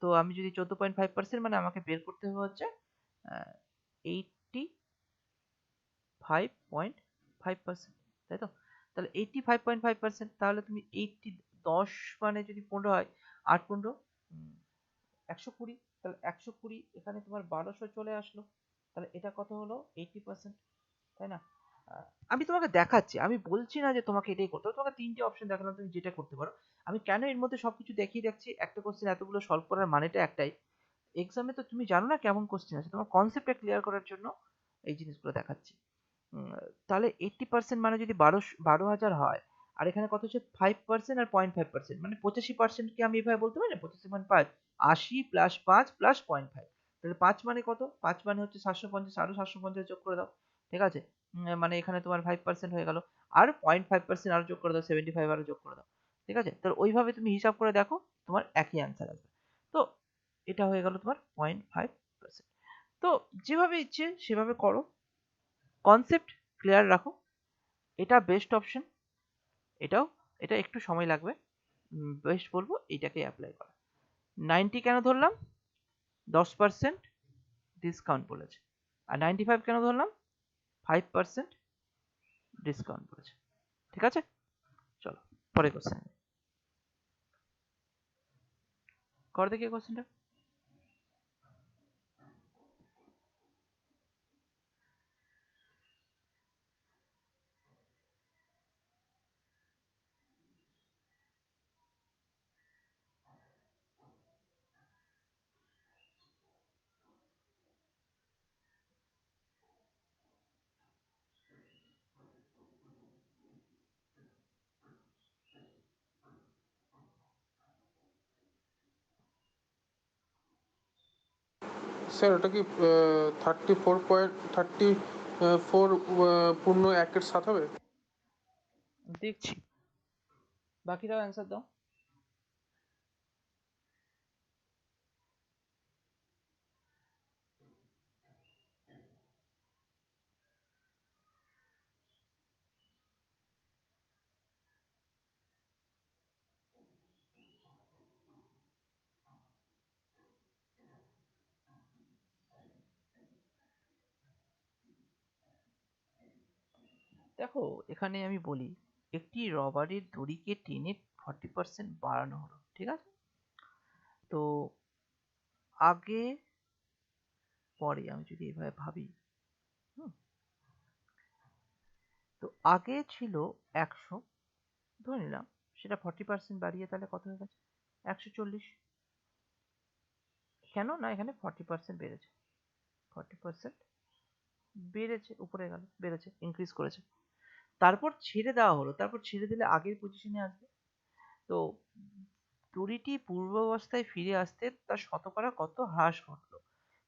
Speaker 1: তো আমি যদি 14.5% মানে আমাকে বের করতে হবে হচ্ছে 85.5%, তাই তো? তাহলে 85.5%, তাহলে তুমি 80 10 মানে যদি 15 হয়, 8 15 120, তাহলে 120 এখানে তোমার 1200 চলে আসলো, তাহলে এটা কত হলো 80%, তাই না? আমি তোমাকে দেখাচ্ছি, আমি বলছি না যে তোমাকে এটাই করতে হবে, তোমাকে 3টে অপশন দেখালাম, তুমি যেটা করতে পারো। আমি কেন এর মধ্যে সবকিছু দেখিয়ে রাখছি, একটা কোশ্চেন এতগুলো সলভ করার মানেটা একটাই, এক্সামে তো তুমি জানো না কেমন কোশ্চেন আছে, তোমার কনসেপ্টটা ক্লিয়ার করার জন্য এই জিনিসগুলো দেখাচ্ছি। তাহলে 80% মানে যদি 12,000 হয়, আর এখানে কত হচ্ছে 5% আর 0.5%, মানে 85% কে আমি এভাবে বলতে পারি না, 85.5, 80 প্লাস 5 প্লাস 0.5, তাহলে 5 মানে কত, 5 মানে হচ্ছে 750, আরো 750 যোগ করে দাও, ঠিক আছে? মানে এখানে তোমার 5% হয়ে গেল, আর 0.5% আরো যোগ করে দাও, 75 আরো যোগ করে দাও, ঠিক আছে? তাহলে ওইভাবে তুমি হিসাব করে দেখো, তোমার একই অ্যান্সার আসবে। তো এটা হয়ে গেল তোমার 0.5%। তো যেভাবে ইচ্ছে সেভাবে করো, কনসেপ্ট ক্লিয়ার রাখো, এটা বেস্ট অপশন। এটা একটু সময় লাগবে, বেস্ট বলবো এইটাকে অ্যাপ্লাই করা। 90 কেন ধরলাম, 10% ডিসকাউন্ট বলেছে, আর 95 কেন ধরলাম, 5% ডিসকাউন্ট বলেছে, ঠিক আছে? চলো পরে কোশ্চেন কর, দেখি কোশ্চেনটা।
Speaker 3: স্যার ওটা কি 34 পূর্ণ 1-এর 7 হবে?
Speaker 1: দেখছি, বাকিরাও অ্যান্সার দাও। দেখো, এখানে আমি বলি, একটি রবারের দড়িকে টেনে 40% বাড়ানো হলো, ঠিক আছে? তো আগে পরে আমি যদি এভাবে ভাবি, হুম, তো আগে ছিল 100, ধরে নিলাম, সেটা 40% বাড়িয়ে তাহলে কত হয়ে গেছে, 140। কেন না, এখানে 40% বেড়েছে, 40% বেড়েছে, উপরে গেল, বেড়েছে, ইনক্রিজ করেছে, তারপর ছেড়ে দেওয়া হলো, তারপর ছেড়ে দিলে আগের পজিশনে আসবে। তো দড়িটি পূর্বাবস্থায় ফিরে আসতে তার শতকরা কত হ্রাস ঘটলো,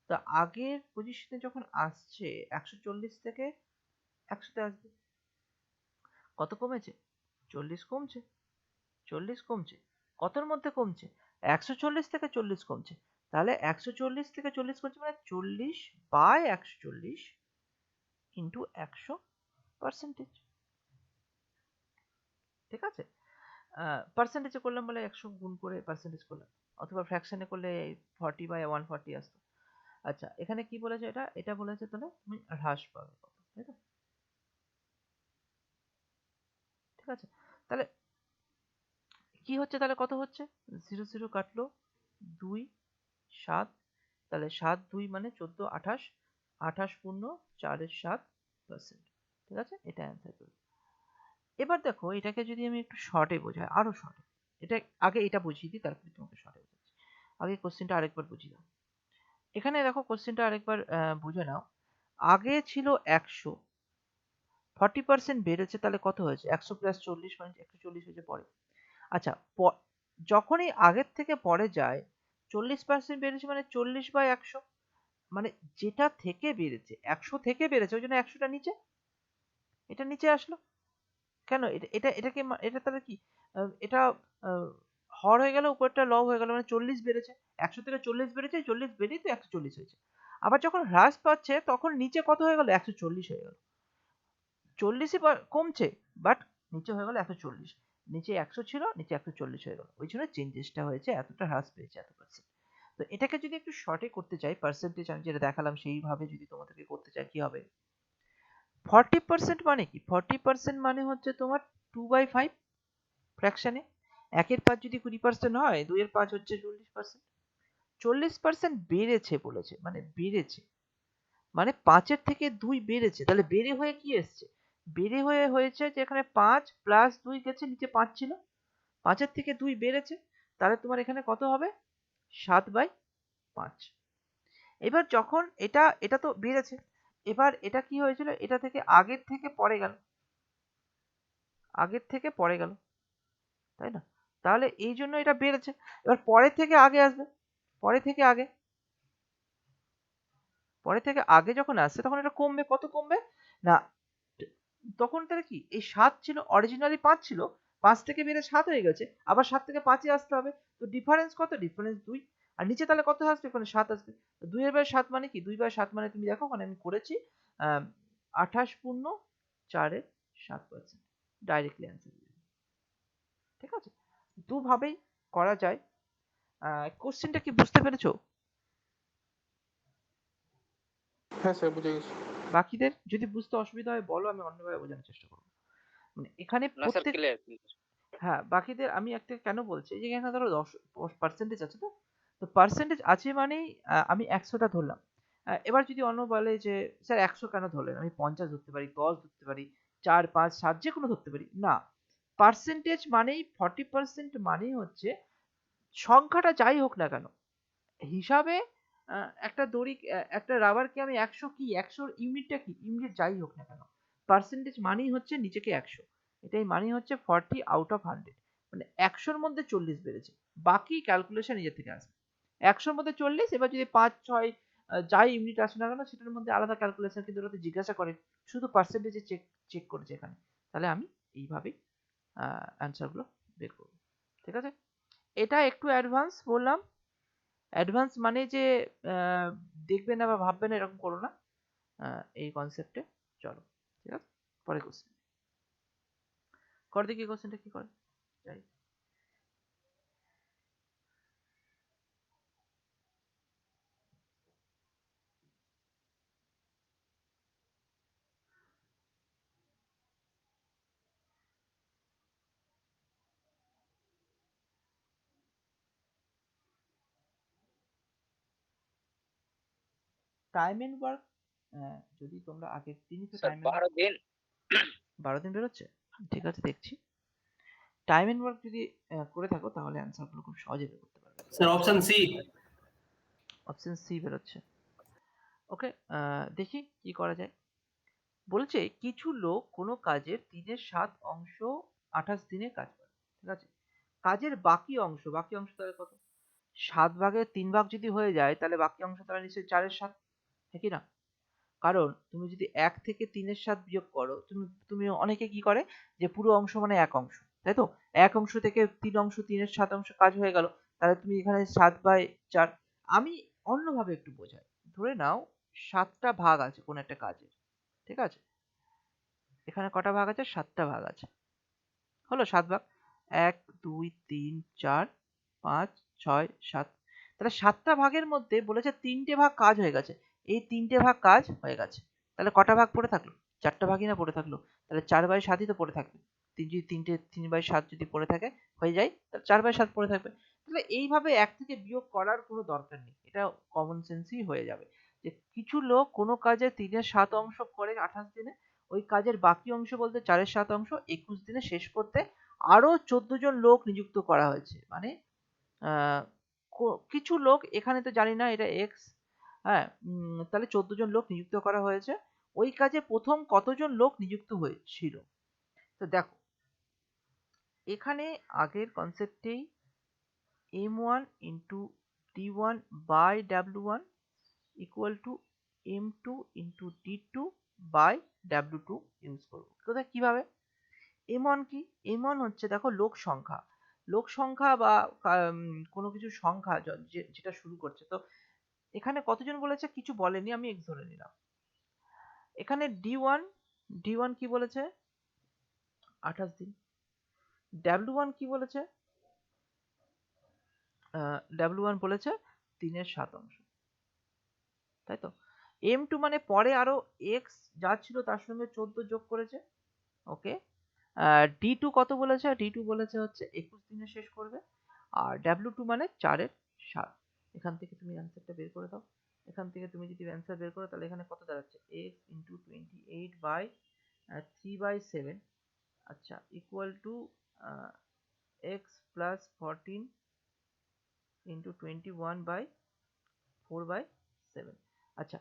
Speaker 1: তা আগের পজিশনে যখন আসছে 140 থেকে 100-তে আসবে, কত কমেছে, 40 কমছে, 40 কমছে, কতর মধ্যে কমছে, 140 থেকে 40 কমছে, তাহলে 140 থেকে 40 কমছে মানে 40 বাই 140 ইন্টু 100%, ঠিক আছে? পার্সেন্টেজে করলাম বলে 100 গুণ করে পার্সেন্টেজ করলাম, অথবা ফ্র্যাকশনে করলে 40 বাই 140 আসতো। আচ্ছা, এখানে কি বলেছে, এটা বলেছে তাহলে তুমি হ্রাস পাবে কত, তাই তো? ঠিক আছে, তাহলে কি হচ্ছে, তাহলে কত হচ্ছে, 0 0 কাটলো, 2 7, তাহলে 7 2 মানে 14 28, 28 পূর্ণ 4-এর 7%, ঠিক আছে? এটা অ্যান্সার করবে। এবার দেখো, এটাকে যদি আমি একটু শর্টে বোঝাই, আরো শর্টে, এটা আগে এটা বুঝিয়ে দিই, তারপরে তোমাকে শর্টে বোঝাচ্ছি। আগে কোশ্চেনটা আরেকবার বুঝিয়ে দাও। এখানে দেখো, কোশ্চেনটা আরেকবার বুঝে নাও। আগে ছিল 100, 40% বেড়েছে, তাহলে কত হয়েছে, 100 প্লাস 40 মানে 140 হয়েছে পরে। আচ্ছা, যখনই আগের থেকে পরে যায়, 40% বেড়েছে মানে 40 বাই 100, মানে যেটা থেকে বেড়েছে, 100 থেকে বেড়েছে, ওই জন্য 100টা নিচে, এটা নিচে আসলো। কেন, এটা এটা এটাকে এটা তাহলে কি, এটা হর হয়ে গেল, উপরটা লব হয়ে গেল, মানে 40 বেড়েছে, 100 থেকে 40 বেড়েছে, 40 বেড়েই তো 140 হয়েছে। আবার যখন হ্রাস পাচ্ছে তখন নিচে কত হয়ে গেল, 140 হয়ে গেল, 40ই কমছে, বাট নিচে হয়ে গেল 140, নিচে 100 ছিল, নিচে 140 হয়ে গেল, ওই জন্য চেঞ্জেসটা হয়েছে, এতটা হ্রাস পেয়েছে, এত পার্সেন্ট। তো এটাকে যদি একটু শর্টে করতে চাই, পার্সেন্টেজ আমি যেটা দেখালাম সেইভাবে যদি তোমাদেরকে করতে চাই, কি হবে, 40% মানে কি, 40% মানে হচ্ছে তোমার 2/5 ফ্র্যাকশনে, 1 এর 5 যদি 20% হয়, 2 এর 5 হচ্ছে 40%। 40% বেড়েছে বলেছে, মানে বেড়েছে, মানে 5 এর থেকে 2 বেড়েছে। তাহলে বেড়ে হয়ে কি এসছে? বেড়ে হয়ে হয়েছে যে এখানে 5 প্লাস 2 গেছে, নিচে 5 ছিল, 5 এর থেকে 2 বেড়েছে, তাহলে তোমার এখানে কত হবে? 7/5। এবার যখন এটা এটা তো বেড়েছে, এবার এটা কি হয়েছিল? এটা থেকে আগের থেকে পরে গেল, আগের থেকে পরে গেল, তাই না? তাহলে এই জন্য এটা বেড়েছে। এবার পরে থেকে আগে আসবে, পরে থেকে আগে, পরে থেকে আগে যখন আসছে তখন এটা কমবে। কত কমবে? না, তখন তাহলে কি এই 7 ছিল, অরিজিনালি 5 ছিল, 5 থেকে বেড়ে 7 হয়ে গেছে, আবার 7 থেকে 5 এ আসতে হবে। তো ডিফারেন্স কত? ডিফারেন্স 2। আর নিচে তাহলে কত আসবে? এখানে 7 আসবে। 2/7 মানে কি? 2/7 মানে তুমি দেখো ওখানে আমি করেছি 28.4/7%। Directly answer. ঠিক আছে? দুভাবেই করা যায়। কোশ্চেনটা কি বুঝতে পেরেছো?
Speaker 3: হ্যাঁ স্যার, বুঝে গেছি।
Speaker 1: বাকিদের যদি বুঝতে অসুবিধা হয় বলো, আমি অন্যভাবে বোঝানোর চেষ্টা করবো। মানে এখানে
Speaker 2: না স্যার,
Speaker 1: প্রত্যেক,
Speaker 2: ক্লিয়ার।
Speaker 1: হ্যাঁ, বাকিদের আমি একটা কেন বলছি, এই যে এখানে ধরো 10% আছে, তো তো পার্সেন্টেজ আছে মানেই আমি 100টা ধরলাম। এবার যদি অন্য বলে যে স্যার 100 কেন ধরলেন, আমি 50 ধরতে পারি, 10 ধরতে পারি, 4, 5, 7 যে কোনো ধরতে পারি না। পার্সেন্টেজ মানেই 40% মানেই হচ্ছে সংখ্যাটা যাই হোক না কেন, হিসাবে একটা দড়ি, একটা রাবারকে আমি 100 কি 100 ইউনিটটা কি ইউনিট যাই হোক না কেন, পার্সেন্টেজ মানেই হচ্ছে নিজেকে 100, এটাই মানেই হচ্ছে 40/100, মানে 100-র মধ্যে 40 বেড়েছে। বাকি ক্যালকুলেশন নিজের থেকে আসবে। 100-র মধ্যে 40, এবার যদি 5, 6 যাই ইউনিট আসে না কেন সেটার মধ্যে আলাদা ক্যালকুলেশন, কিন্তু ওটাতে জিজ্ঞাসা করে, শুধু পার্সেন্টেজে চেক চেক করেছে এখানে। তাহলে আমি এইভাবেই অ্যান্সারগুলো বের করব। ঠিক আছে? এটা একটু অ্যাডভান্স বললাম। অ্যাডভান্স মানে যে দেখবে না বা ভাববে না এরকম করো না, এই কনসেপ্টে চলো। ঠিক আছে? পরে কোশ্চেন কর, দেখি কোশ্চেনটা কি করে। যাই, টাইম এন্ড ওয়ার্ক, যদি তোমরা আগের দিনই তো
Speaker 2: স্যার
Speaker 1: টাইম এন্ড
Speaker 2: 12 দিন।
Speaker 1: 12 দিন বেরোচ্ছে। ঠিক আছে, দেখছি। টাইম এন্ড ওয়ার্ক যদি করে থাকো তাহলে অ্যান্সারগুলো খুব সহজে বের করতে পারবে।
Speaker 4: Sir option C.
Speaker 1: Option C বেরোচ্ছে। ওকে, দেখি কি করা যায়। বলছে কিছু লোক কোনো কাজের 3/7 অংশ 28 দিনে কাজ করে। ঠিক আছে? কাজের বাকি অংশ, বাকি অংশ তাহলে কত? 7/3 ভাগ যদি হয়ে যায় তাহলে বাকি অংশ তাহলে নিশ্চয়ই 4/7, ঠিক না? কারণ তুমি যদি 1 থেকে 3/7 বিয়োগ করো, তুমি অনেকে কি করে যে পুরো অংশ মানে 1 অংশ, তাই তো? 1 অংশ থেকে 3 অংশ, 3/7 অংশ কাজ হয়ে গেল, তাহলে তুমি এখানে 7/4। আমি অন্যভাবে একটু বোঝাই। ধরে নাও 7টা ভাগ আছে কোন একটা কাজের, ঠিক আছে? এখানে কটা ভাগ আছে? 7টা ভাগ আছে। হলো 7 ভাগ। 1, 2, 3, 4, 5, 6, 7। তাহলে 7টা ভাগের মধ্যে বলেছে 3টে ভাগ কাজ হয়ে গেছে। এই 3টে ভাগ কাজ হয়ে গেছে। তাহলে কটা ভাগ পড়ে থাকলো? 4টা ভাগই না পড়ে থাকলো। তাহলে 4/7ই তো পড়ে থাকবে। 3/7 যদি পড়ে থাকে হয়ে যায়, তাহলে 4/7 পড়ে থাকবে। তাহলে এইভাবে 1 থেকে বিয়োগ করার কোনো দরকার নেই। এটা কমন সেন্সই হয়ে যাবে। যে কিছু লোক কোনো কাজে 3/7 অংশ করে 28 দিনে, ওই কাজের বাকি অংশ বলতে 4/7 অংশ 21 দিনে শেষ করতে আরো 14 জন লোক নিযুক্ত করা হয়েছে। মানে আহ, কিছু লোক, এখানে তো জানি না এটা এক্স, হ্যাঁ, তাহলে 14 জন লোক নিযুক্ত করা হয়েছে। ওই কাজে প্রথম কতজন লোক নিযুক্ত হয়েছিল? তো দেখো, এখানে আগের কনসেপ্টেই m1 into d1 by w1 equal to m2 into d2 by w2 use করবো। কোথায় কিভাবে? M1 কি? M1 হচ্ছে দেখো লোক সংখ্যা। লোক সংখ্যা বা কোনো কিছু সংখ্যা যেটা শুরু করছে। তো এখানে কতজন বলেছে কিছু বলেনি, আমি x ধরে নিলাম। এখানে D1 কি বলেছে? 28 দিন। W1 কি বলেছে? W1 বলেছে 3/7 অংশ। তাই তো? M2 মানে পরে আরো x যা ছিল তার সঙ্গে 14 যোগ করেছে। ওকে, D2 কত বলেছে? D2 বলেছে হচ্ছে 21 দিনে শেষ করবে। আর W2 মানে 4-এর 7। এখান থেকে তুমি অ্যান্সারটা বের করে দাও। এখান থেকে তুমি যদি অ্যান্সার বের করো তাহলে এখানে কত দাঁড়াচ্ছে? x into 28 by 3/7, আচ্ছা, equal to x plus 14 into 21 by 4/7। আচ্ছা,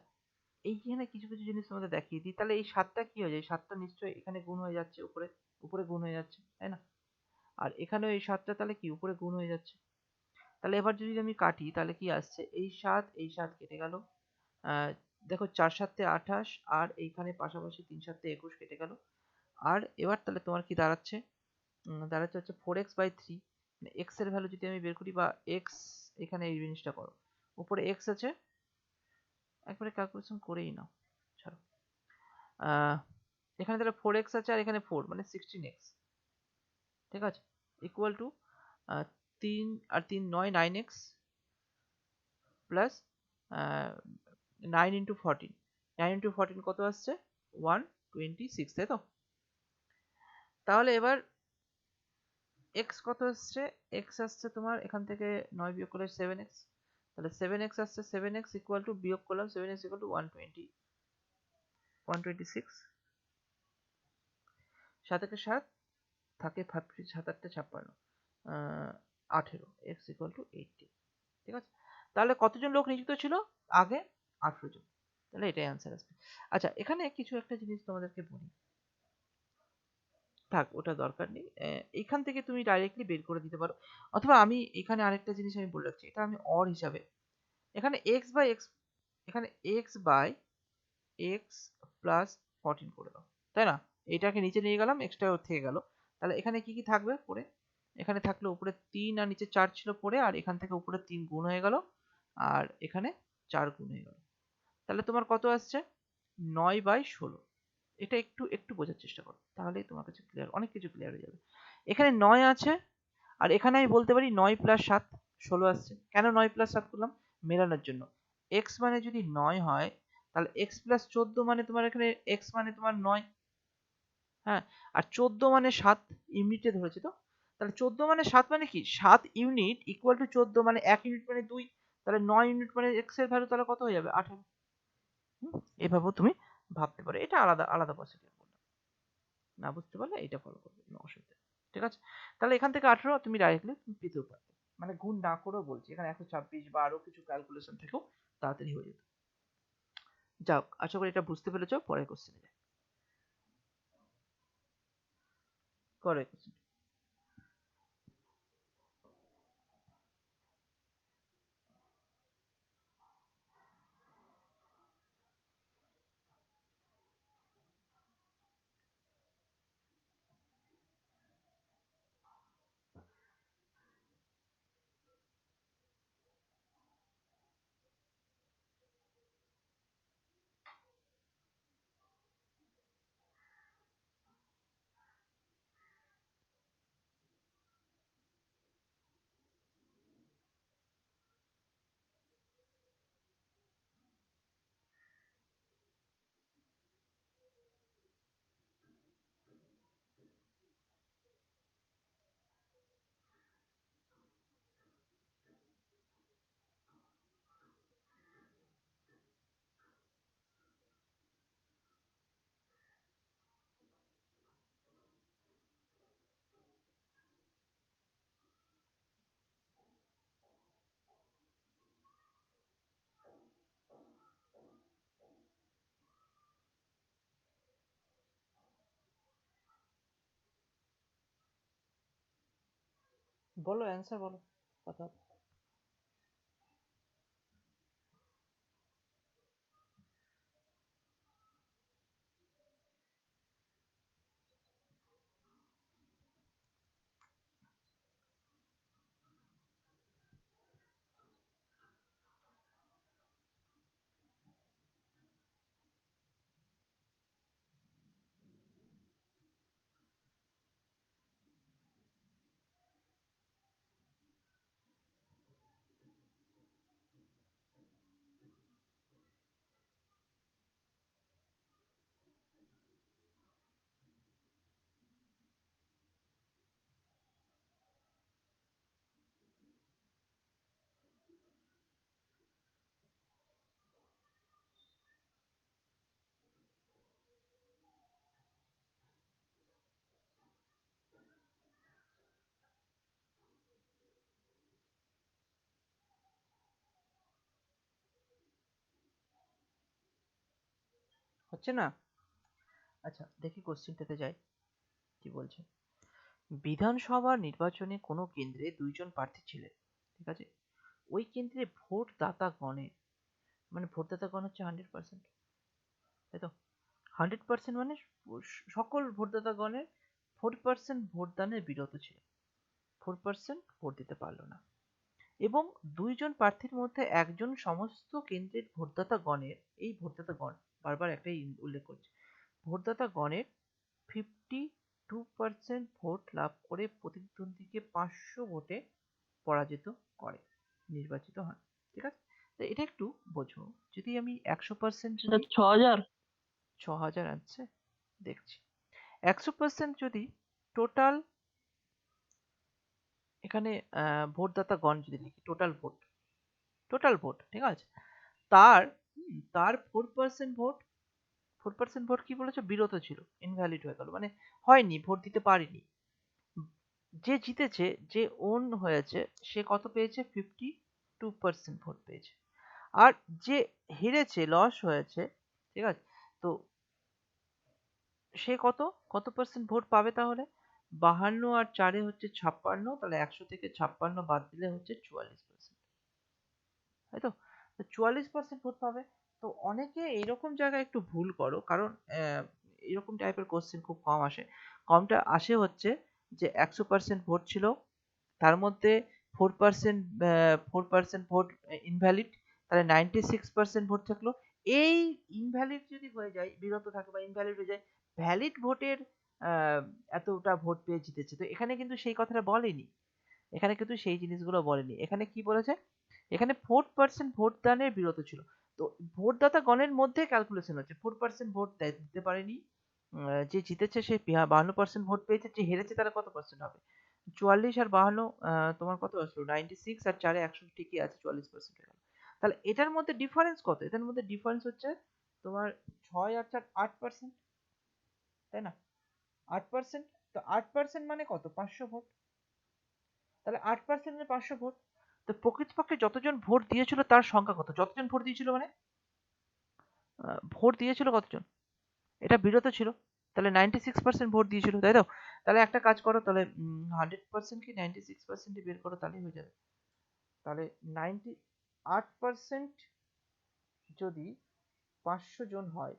Speaker 1: এইখানে কিছু কিছু জিনিস তোমাদের দেখিয়ে দিই। তাহলে এই 7টা কি হয়ে যায়? 7টা নিশ্চয়ই এখানে গুণ হয়ে যাচ্ছে, উপরে উপরে গুণ হয়ে যাচ্ছে, তাই না? আর এখানেও এই 7টা তাহলে কি উপরে গুণ হয়ে যাচ্ছে। তাহলে এবার যদি আমি কাটি তাহলে কি আসছে? এই 7 কেটে গেল। আহ, দেখো 4 7 28, আর এইখানে পাশাপাশি 3 7 21 কেটে গেল। আর এবার তাহলে তোমার কি দাঁড়াচ্ছে? দাঁড়াচ্ছে হচ্ছে 4x/3। মানে x এর ভ্যালু যদি আমি বের করি, বা x, এখানে এই জিনিসটা করো, উপরে x আছে, একবারে ক্যালকুলেশন করেই নাও, ছাড়ো। আহ, এখানে তাহলে 4x আছে, আর এখানে 4 মানে 16x, ঠিক আছে, ইকুয়াল টু 3 আর 3 9, 9x প্লাস 9 ইন্টু 14, 9 ইন্টু 14 কত আসছে? 126, তাই তো? তাহলে এবার x কত আসছে? x আসছে তোমার এখান থেকে 9 বিয়োগ করলে 7x, তাহলে 7x আসছে, 7x ইকুয়াল টু, বিয়োগ করলাম, 7x ইকুয়াল টু 126, 7 একে 7 থাকে 7 8 56, 18, x ইকুয়াল টু 80, ঠিক আছে? তাহলে কতজন লোক নিযুক্ত ছিল আগে? 18 জন। তাহলে এটাই অ্যান্সার আসবে। আচ্ছা, এখানে কিছু একটা জিনিস তোমাদেরকে বলি, থাক ওটা দরকার নেই। এইখান থেকে তুমি ডাইরেক্টলি বের করে দিতে পারো, অথবা আমি এখানে আরেকটা জিনিস আমি বলে রাখছি, এটা আমি অর হিসাবে, এখানে এখানে x বাই এক্স প্লাস 14 করে দাও, তাই না? এটাকে নিচে নিয়ে গেলাম, এক্সট্রা থেকে গেল। তাহলে এখানে কি কি থাকবে পরে? এখানে থাকলো উপরে 3 আর নিচে 4 ছিল পরে, আর এখান থেকে উপরে 3 গুণ হয়ে গেল, আর এখানে 4 গুণ হয়ে গেল। তাহলে তোমার কত আসছে? 9/16। এটা একটু একটু বোঝার চেষ্টা করো, তাহলেই তোমার কাছে ক্লিয়ার, অনেক কিছু ক্লিয়ার হয়ে যাবে। এখানে 9 আছে, আর এখানে আমি বলতে পারি 9 প্লাস 7 16 আসছে। কেন 9 প্লাস 7 করলাম? মেলানোর জন্য। x মানে যদি 9 হয়, তাহলে x প্লাস 14 মানে তোমার এখানে x মানে তোমার 9, হ্যাঁ, আর 14 মানে 7, ইউনিটে ধরেছি তো। তাহলে 14 মানে 7 মানে কি? 7 ইউনিট ইকুয়াল টু 14 মানে 1 ইউনিট মানে 2, তাহলে 9 ইউনিট মানে x এর ভ্যালু তাহলে কত হয়ে যাবে? 18। এভাবেও তুমি ভাবতে পারো, এটা আলাদা আলাদা প্রসিডিউর বললাম। না বুঝতে পারলে এটা ফলো করবে, কোনো অসুবিধা নেই, ঠিক আছে? তাহলে এখান থেকে 18 তুমি ডাইরেক্টলি পেতেও পারবে, মানে গুণ না করেও বলছি, এখানে 126 বা আরো কিছু ক্যালকুলেশন থেকেও তাড়াতাড়ি হয়ে যেত। যাক, আশা করি এটা বুঝতে পেরেছো। পরের কোশ্চেনে যাই। পরের কোশ্চেন, বলো অ্যান্সার বলো, কথা। হচ্ছে না? আচ্ছা দেখি কোশ্চেনটাতে যাই, কি বলছে। বিধানসভা নির্বাচনে কোনো কেন্দ্রে ২ জন প্রার্থী ছিলেন, ঠিক আছে? ওই কেন্দ্রে ভোটদাতাগণের, মানে ভোটদাতাগণ হচ্ছে 100%, তাই তো? 100% মানে সকল ভোটদাতাগণের 4% ভোটদানে বিরত ছিল, 4% ভোট দিতে পারল না। এবং ২ জন প্রার্থীর মধ্যে একজন সমস্ত কেন্দ্রের ভোটদাতাগণের, এই ভোটদাতাগণ বারবার একটাই উল্লেখ করছে, ভোটদাতাগণের 52% ভোট লাভ করে প্রতিদ্বন্দ্বীকে 500 ভোটে পরাজিত করে নির্বাচিত হন, ঠিক আছে? তো এটা একটু বোঝো, যদি আমি 100% যদি
Speaker 4: 6000।
Speaker 1: 6000 আছে, দেখছি। 100% যদি টোটাল এখানে ভোটদাতাগণ যদি লিখি, টোটাল ভোট, ঠিক আছে, তার তার 4% ভোট, 4% ভোট কি বলেছে, বিরত ছিল, ইনভ্যালিড হয়ে গেল, মানে হয়নি, ভোট দিতে পারিনি। যে জিতেছে, যে ওন হয়েছে, সে কত পেয়েছে, 52% ভোট পেয়েছে। আর যে হেরেছে, লস হয়েছে, ঠিক আছে, তো সে কত কত পার্সেন্ট ভোট পাবে তাহলে? 52 আর 4 হচ্ছে 56, তাহলে 100 থেকে 56 বাদ দিলে হচ্ছে 44%, তাই তো? 44% ভোট পাবে। তো অনেকে এইরকম জায়গায় একটু ভুল করো, কারণ এরকম টাইপের কোশ্চেন খুব কম আসে। কমটা আসে হচ্ছে যে 100% ভোট ছিল, তার মধ্যে 4% ভোট ইনভ্যালিড, তাহলে 96% ভোট থাকলো। এই ইনভ্যালিড যদি হয়ে যায়, বিরত থাকে বা ইনভ্যালিড হয়ে যায়, ভ্যালিড ভোটের এতটা ভোট পেয়ে জিতেছে। তো এখানে কিন্তু সেই কথাটা বলেনি, এখানে কিন্তু সেই জিনিসগুলো বলেনি। এখানে কি বলেছে, এখানে 4% ভোটদানে বিরত ছিল। তো ভোটদাতা গণের মধ্যে ক্যালকুলেশন হচ্ছে, 4% ভোট দিতে পারেনি, যে জিতেছে সে 52% ভোট পেয়েছে, যে হেরেছে তারা কত পার্সেন্ট হবে, 44 আর 52, তোমার কত আসলো, 96 আর 4 100, ঠিকই আছে, 44% হয়ে গেল। তাহলে এটার মধ্যে ডিফারেন্স কত, এটার মধ্যে ডিফারেন্স হচ্ছে তোমার 6 আর 4 8%, তাই না? 8%, তো 8% মানে কত, 500 ভোট। তাহলে 8% মানে 500 ভোট। তো প্রকৃতপক্ষে যতজন ভোট দিয়েছিল তার সংখ্যা কত, যতজন ভোট দিয়েছিল মানে ভোট দিয়েছিল কতজন, এটা বিরত ছিল, তাহলে 96% ভোট দিয়েছিল, তাই তো? তাহলে একটা কাজ করো, তাহলে 100% কি 96% বের করো, তাহলেই হয়ে যাবে। তাহলে 98% যদি 500 জন হয়,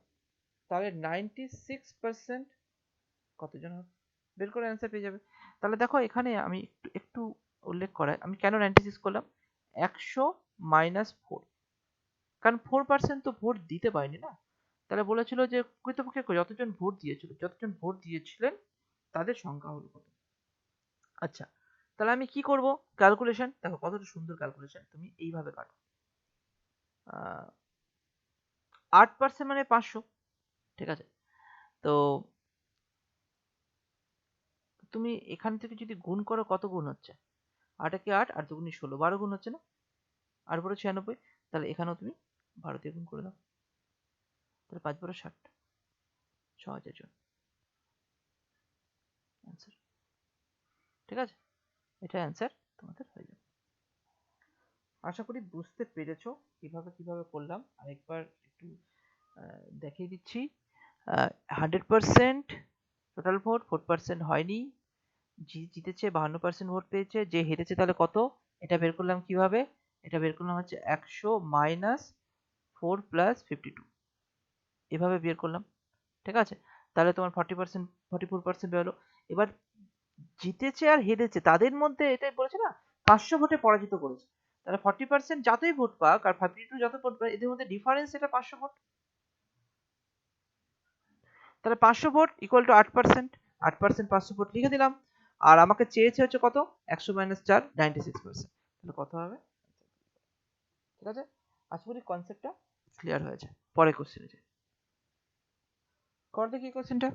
Speaker 1: তাহলে 96% কতজন হবে, বের করে অ্যান্সার পেয়ে যাবে। তাহলে দেখো এখানে আমি একটু একটু উল্লেখ করাই, আমি কেন 96 করলাম, 100 মাইনাস 4, কারণ 4% তো ভোট দিতে পারেনি না। তাহলে বলেছিল যে প্রকৃতপক্ষে যতজন ভোট দিয়েছিল, যতজন ভোট দিয়েছিলেন তাদের সংখ্যা হলো কত। আচ্ছা, তাহলে আমি কি করব, ক্যালকুলেশন দেখো কতটা সুন্দর ক্যালকুলেশন, তুমি এইভাবে কাটো। 8% মানে 500, ঠিক আছে? তো তুমি এখান থেকে যদি গুণ করো, কত গুণ হচ্ছে, 8 একে 8, আর দুগুণে 16, 12 গুণ হচ্ছে না, 8 বড় 96, তাহলে এখানেও তুমি 12 দিয়ে গুণ করে দাও, তাহলে 5 বড় 60, 6000 জন অ্যান্সার, ঠিক আছে? এটা অ্যান্সার তোমাদের হয়ে যাবে। আশা করি বুঝতে পেরেছো কিভাবে কিভাবে করলাম। আরেকবার একটু দেখিয়ে দিচ্ছি। 100% টোটাল ভোট, 4% হয়নি, জিতেছে 52% ভোট পেয়েছে, যে হেরেছে তাহলে কত, এটা বের করলাম কিভাবে, এটা বের করলাম হচ্ছে 100 মাইনাস 4 প্লাস 52, এভাবে বের করলাম, ঠিক আছে? তাহলে তোমার 40%, 44% বেরোলো। এবার জিতেছে আর হেরেছে তাদের মধ্যে, এটাই বলেছে না, 500 ভোটে পরাজিত করেছে, তাহলে 40% যতই ভোট পাক আর 52 যত ভোট পাক, এদের মধ্যে ডিফারেন্স এটা 500 ভোট। তাহলে 500 ভোট ইকুয়াল টু 8%, 8% 500 ভোট লিখে দিলাম। আর আমাকে চেয়েছে হচ্ছে কত, 100 মাইনাস 4, 96%, তাহলে কত হবে, ঠিক আছে? আশা করি কনসেপ্টটা ক্লিয়ার হয়েছে। পরে কোশ্চেনে যাই, কর দেখি কোশ্চেনটা।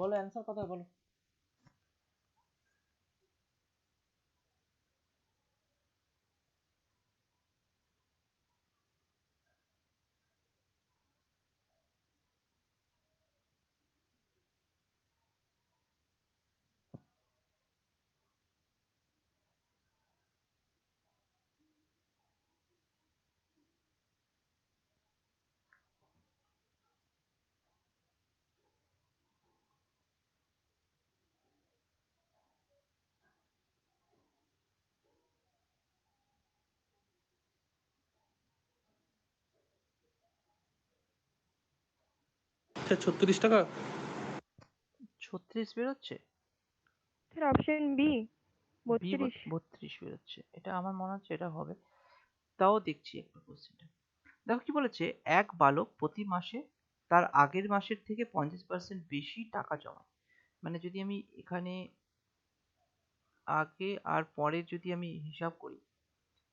Speaker 1: বলো অ্যান্সার কথা বলো।
Speaker 3: স্যার 36 টাকা।
Speaker 1: 36 বেরোচ্ছে,
Speaker 4: স্যার অপশন বি
Speaker 1: বি
Speaker 4: 32।
Speaker 1: 32 বেরোচ্ছে, এটা আমার মনে হচ্ছে এটা হবে। তাও দেখছি একটা কোশ্চেনটা, দেখো কি বলেছে, এক বালক প্রতি মাসে তার আগের মাসের থেকে 50% বেশি টাকা জমায়। মানে যদি আমি এখানে আগে আর পরে যদি আমি হিসাব করি,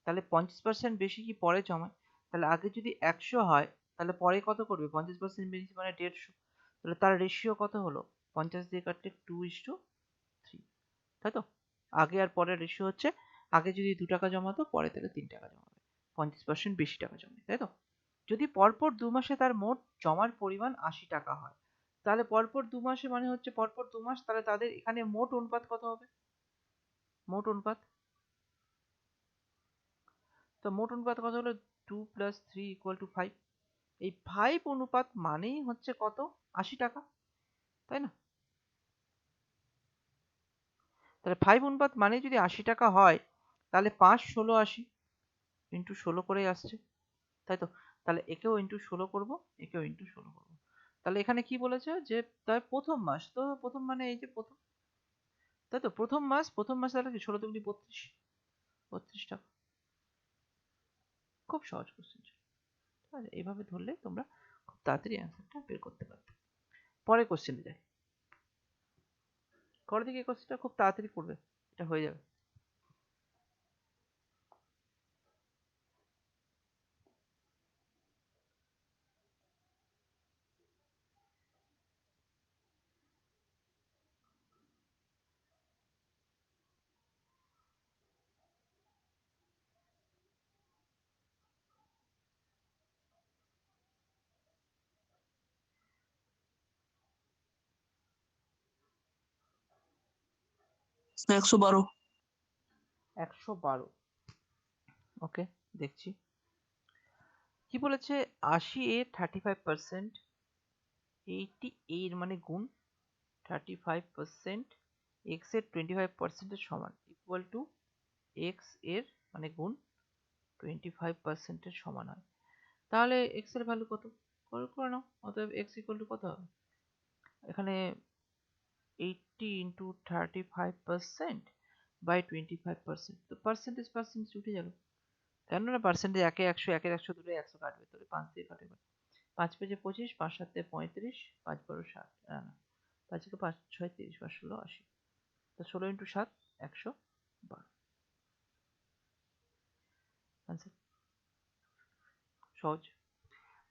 Speaker 1: তাহলে 50% বেশি কি পরে জমায়, তাহলে আগে যদি 100 হয় তাহলে পরে কত করবে, 50% বেশি মানে 150, তাহলে তার রেশিও কত হলো, 50 দিয়ে কাটলে 2:3, তাই তো? আগে আর পরের রেশিও হচ্ছে, আগে যদি 2 টাকা জমাতো পরে তাহলে 3 টাকা জমাবে, 50% বেশি টাকা জমায়, তাই তো? যদি পরপর 2 মাসে তার মোট জমার পরিমাণ 80 টাকা হয়, তাহলে পরপর 2 মাসে মানে হচ্ছে পরপর 2 মাস, তাহলে তাদের এখানে মোট অনুপাত কত হবে, মোট অনুপাত, তো মোট অনুপাত কত হলো, 2 + 3 = 5। এই 5 অনুপাত মানেই হচ্ছে কত, 80 টাকা, তাই না? তাহলে 5 অনুপাত মানে যদি 80 টাকা হয়, তাহলে 5 16 80 ইন্টু 16 করেই আসছে, তাই তো? তাহলে একেও ইন্টু 16 করব, একেও ইন্টু 16 করব। তাহলে এখানে কি বলেছে যে তার প্রথম মাস, তো প্রথম মানে এই যে প্রথম, তাই তো? প্রথম মাস তাহলে কি 16 দুগুনি 32, 32 টাকা। খুব সহজ কোশ্চেন ছিল, ঠিক আছে? এইভাবে ধরলে তোমরা খুব তাড়াতাড়ি অ্যান্সারটা বের করতে পারবে। পরের কোশ্চেনে যাই, করো দেখি এই কোশ্চেনটা, খুব তাড়াতাড়ি করবে, এটা হয়ে যাবে।
Speaker 5: স্যার 112।
Speaker 1: 112, ওকে, দেখছি কি বলেছে। 80 এর 35%, 80 এর মানে গুণ 35% x এর 25% এর সমান, ইকুয়াল টু x এর মানে গুণ 25% এর সমান হয়। তাহলে x এর ভ্যালু কত, করে নাও। অতএব x ইকুয়াল টু কত হবে, এখানে 80 ইন্টু 35% বাই 25%, তো পার্সেন্টেজ উঠে যাবে, কেননা পার্সেন্টেজ একে 100, একের 100 দুটোই 100 কাটবে, তাহলে 5 দিয়ে কাটবে, 5 পেজে 25, 5 7 35, 5 12 60, না 5 থেকে 5 6 30, 5 16 80, তো 16 ইন্টু 7 112 আনসার। সহজ।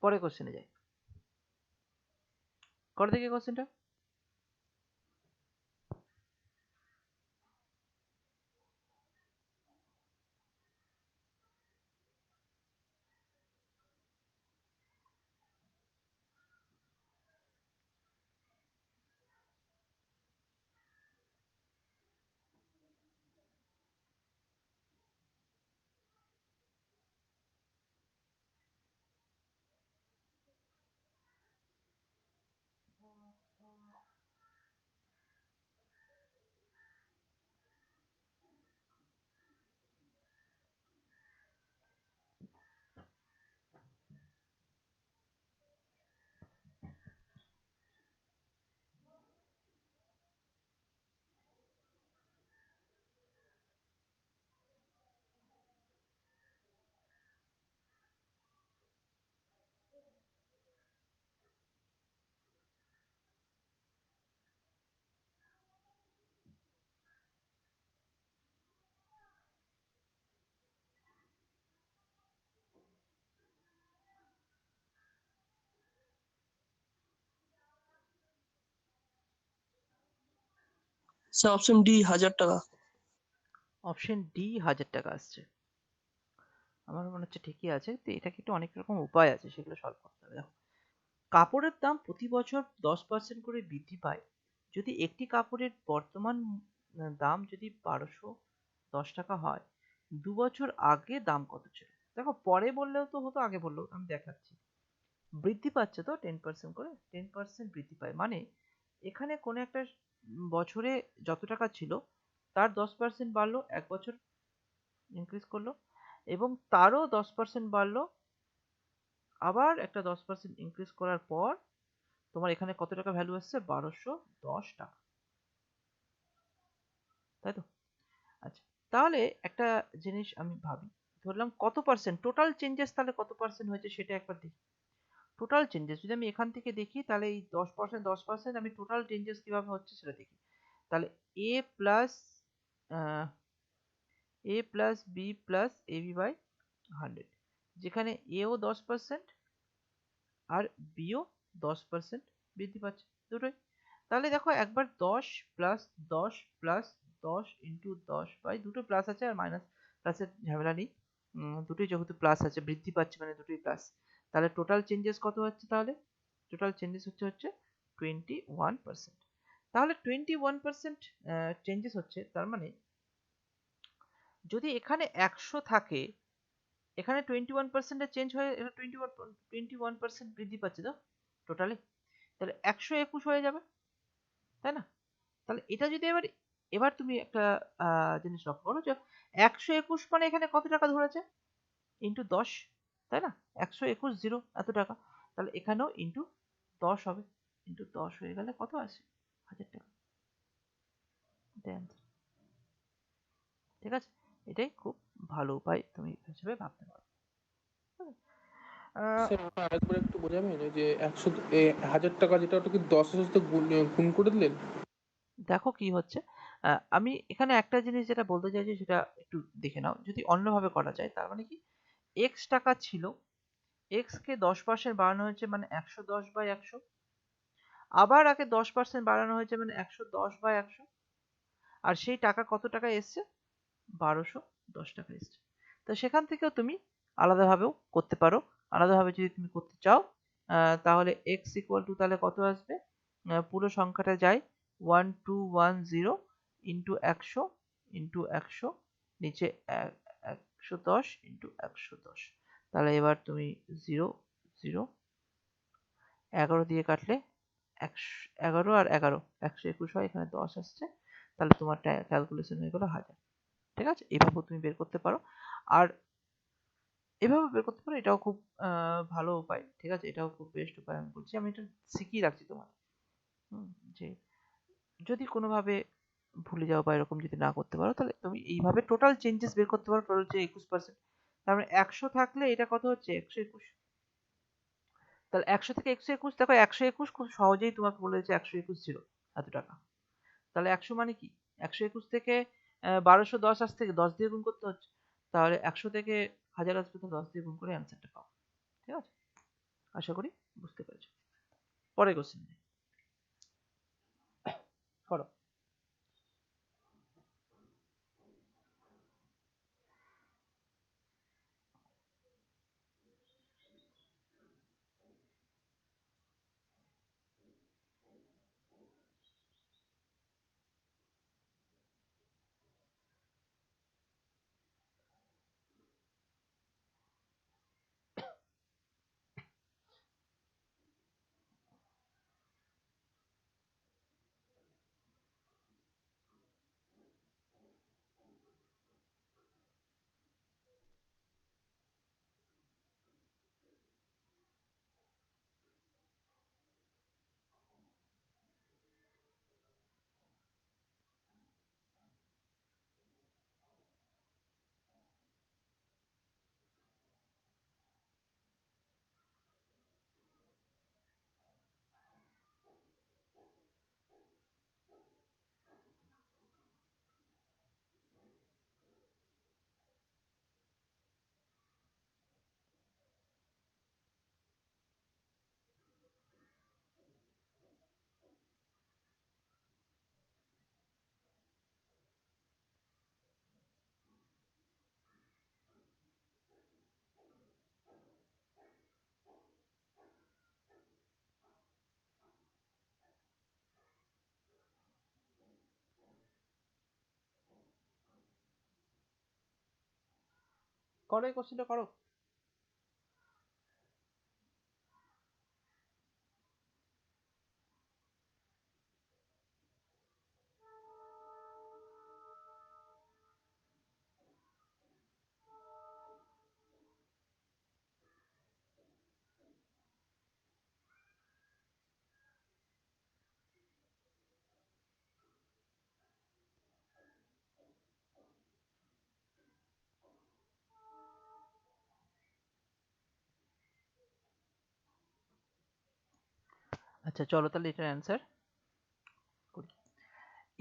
Speaker 1: পরে কোশ্চেনে যাই, করে দেখি কোশ্চেনটা।
Speaker 5: স্যার অপশন ডি 1000 টাকা।
Speaker 1: অপশন ডি 1000 টাকা আসছে। আমার মনে হচ্ছে ঠিকই আছে, তো এটা কিন্তু অনেক রকম উপায় আছে, সেগুলো সলভ করতে হবে। দেখো, কাপড়ের দাম প্রতি বছর 10% করে বৃদ্ধি পায়। যদি একটি কাপড়ের বর্তমান দাম যদি 1210 টাকা হয়, 2 বছর আগে দাম কত ছিল? দেখো, পরে বললেও তো হতো, আগে বললেও, আমি দেখাচ্ছি। বৃদ্ধি পাচ্ছে তো 10% করে, 10% বৃদ্ধি পায় মানে এখানে কোনো একটা বছরে যত টাকা ছিল তার 10% বাড়লো, এক বছর ইনক্রিজ করলো, এবং তারও 10% বাড়লো, আবার একটা 10% ইনক্রিজ করার পর তোমার এখানে কত টাকা ভ্যালু আসছে? 1210 টাকা, তাই তো? আচ্ছা, তাহলে একটা জিনিস আমি ভাবি, ধরলাম কত পার্সেন্ট টোটাল চেঞ্জেস, তাহলে কত পার্সেন্ট হয়েছে সেটা একবার দেখি। টোটাল চেঞ্জেস যদি আমি এখান থেকে দেখি, তাহলে এই 10% আমি টোটাল চেঞ্জেস কিভাবে হচ্ছে সেটা দেখি। তাহলে A plus B plus AB by 100, যেখানে এও 10% আর বিও 10% বৃদ্ধি পাচ্ছে, দুটোই। তাহলে দেখো, একবার 10 প্লাস 10 প্লাস 10 ইন্টু 10 বাই, দুটো প্লাস আছে আর মাইনাস প্লাসের ঝামেলা নেই, দুটোই যেহেতু প্লাস আছে, বৃদ্ধি পাচ্ছে মানে দুটোই প্লাস। তাহলে টোটাল চেঞ্জেস কত হচ্ছে? তাহলে টোটাল চেঞ্জেস হচ্ছে 21%। তাহলে 21% চেঞ্জেস হচ্ছে, তার মানে যদি এখানে 100 থাকে, এখানে 21% চেঞ্জ হয়ে 21% বৃদ্ধি পাচ্ছে তো টোটালে, তাহলে 121 হয়ে যাবে, তাই না? তাহলে এটা যদি এবার, এবার তুমি একটা জিনিস লক্ষ্য করো যে 121 মানে এখানে কত টাকা ধরেছে? ইন্টু 10, তাই না? 121 জিরো এত টাকা, তাহলে এখানেও ইন্টু 10 হবে, ইন্টু 10 হয়ে গেলে কত আসে? 1000 টাকা। এটাই answer। ঠিক আছে, এটাই খুব ভালো উপায় তুমি হিসেবে ভাবতে পারো। আহ,
Speaker 3: স্যার আমাকে আরেকবার একটু বোঝাবেন, ওই যে 1000 টাকা যেটা, ওটা কি 10 এর সাথে গুণ করে দিলেন?
Speaker 1: দেখো কি হচ্ছে, আমি এখানে একটা জিনিস যেটা বলতে চাইছি সেটা একটু দেখে নাও। যদি অন্যভাবে করা যায়, তার মানে কি, এক্স টাকা ছিল, এক্স কে 10% বাড়ানো হয়েছে মানে 110/100, আবার আগে 10% বাড়ানো হয়েছে মানে 110/100, আর সেই টাকা কত টাকা এসছে? 1210 টাকা এসছে। তো সেখান থেকেও তুমি আলাদাভাবেও করতে পারো। আলাদাভাবে যদি তুমি করতে চাও, তাহলে এক্স ইকুয়াল টু তাহলে কত আসবে? পুরো সংখ্যাটা যায় 1210 ইন্টু 100 ইন্টু 100, নিচে 110 ইন্টু 110। তাহলে এবার তুমি 0 0 11 দিয়ে কাটলে 11 আর 11 121 হয়, এখানে 10 আসছে, তাহলে তোমার ক্যালকুলেশন হয়ে গেল 1000। ঠিক আছে, এভাবেও তুমি বের করতে পারো। আর এভাবে বের করতে পারো, এটাও খুব ভালো উপায়। ঠিক আছে, এটাও খুব বেস্ট উপায় আমি বলছি, আমি এটা শিখিয়ে রাখছি তোমার। যে যদি কোনোভাবে ভুলে যাও বা এরকম যদি না করতে পারো, তাহলে তুমি এইভাবে টোটাল চেঞ্জেস বের করতে পারো। টোটাল হচ্ছে 21%, তার মানে 100 থাকলে এটা কত হচ্ছে? 121। তাহলে 100 থেকে 121, দেখো 121 খুব সহজেই তোমাকে বলে দিচ্ছে 121 ছিল এত টাকা। তাহলে 100 মানে কি? 121 থেকে 1210 আসছে, থেকে 10 দিয়ে গুণ করতে হচ্ছে, তাহলে 100 থেকে 1000 আসবে, তো 10 দিয়ে গুণ করে অ্যান্সারটা পাবো। ঠিক আছে, আশা করি বুঝতে পেরেছো। পরের কোশ্চেন করো। করো এই কোশ্চেনটা করো। আচ্ছা চলো তাহলে এটার অ্যান্সার করি।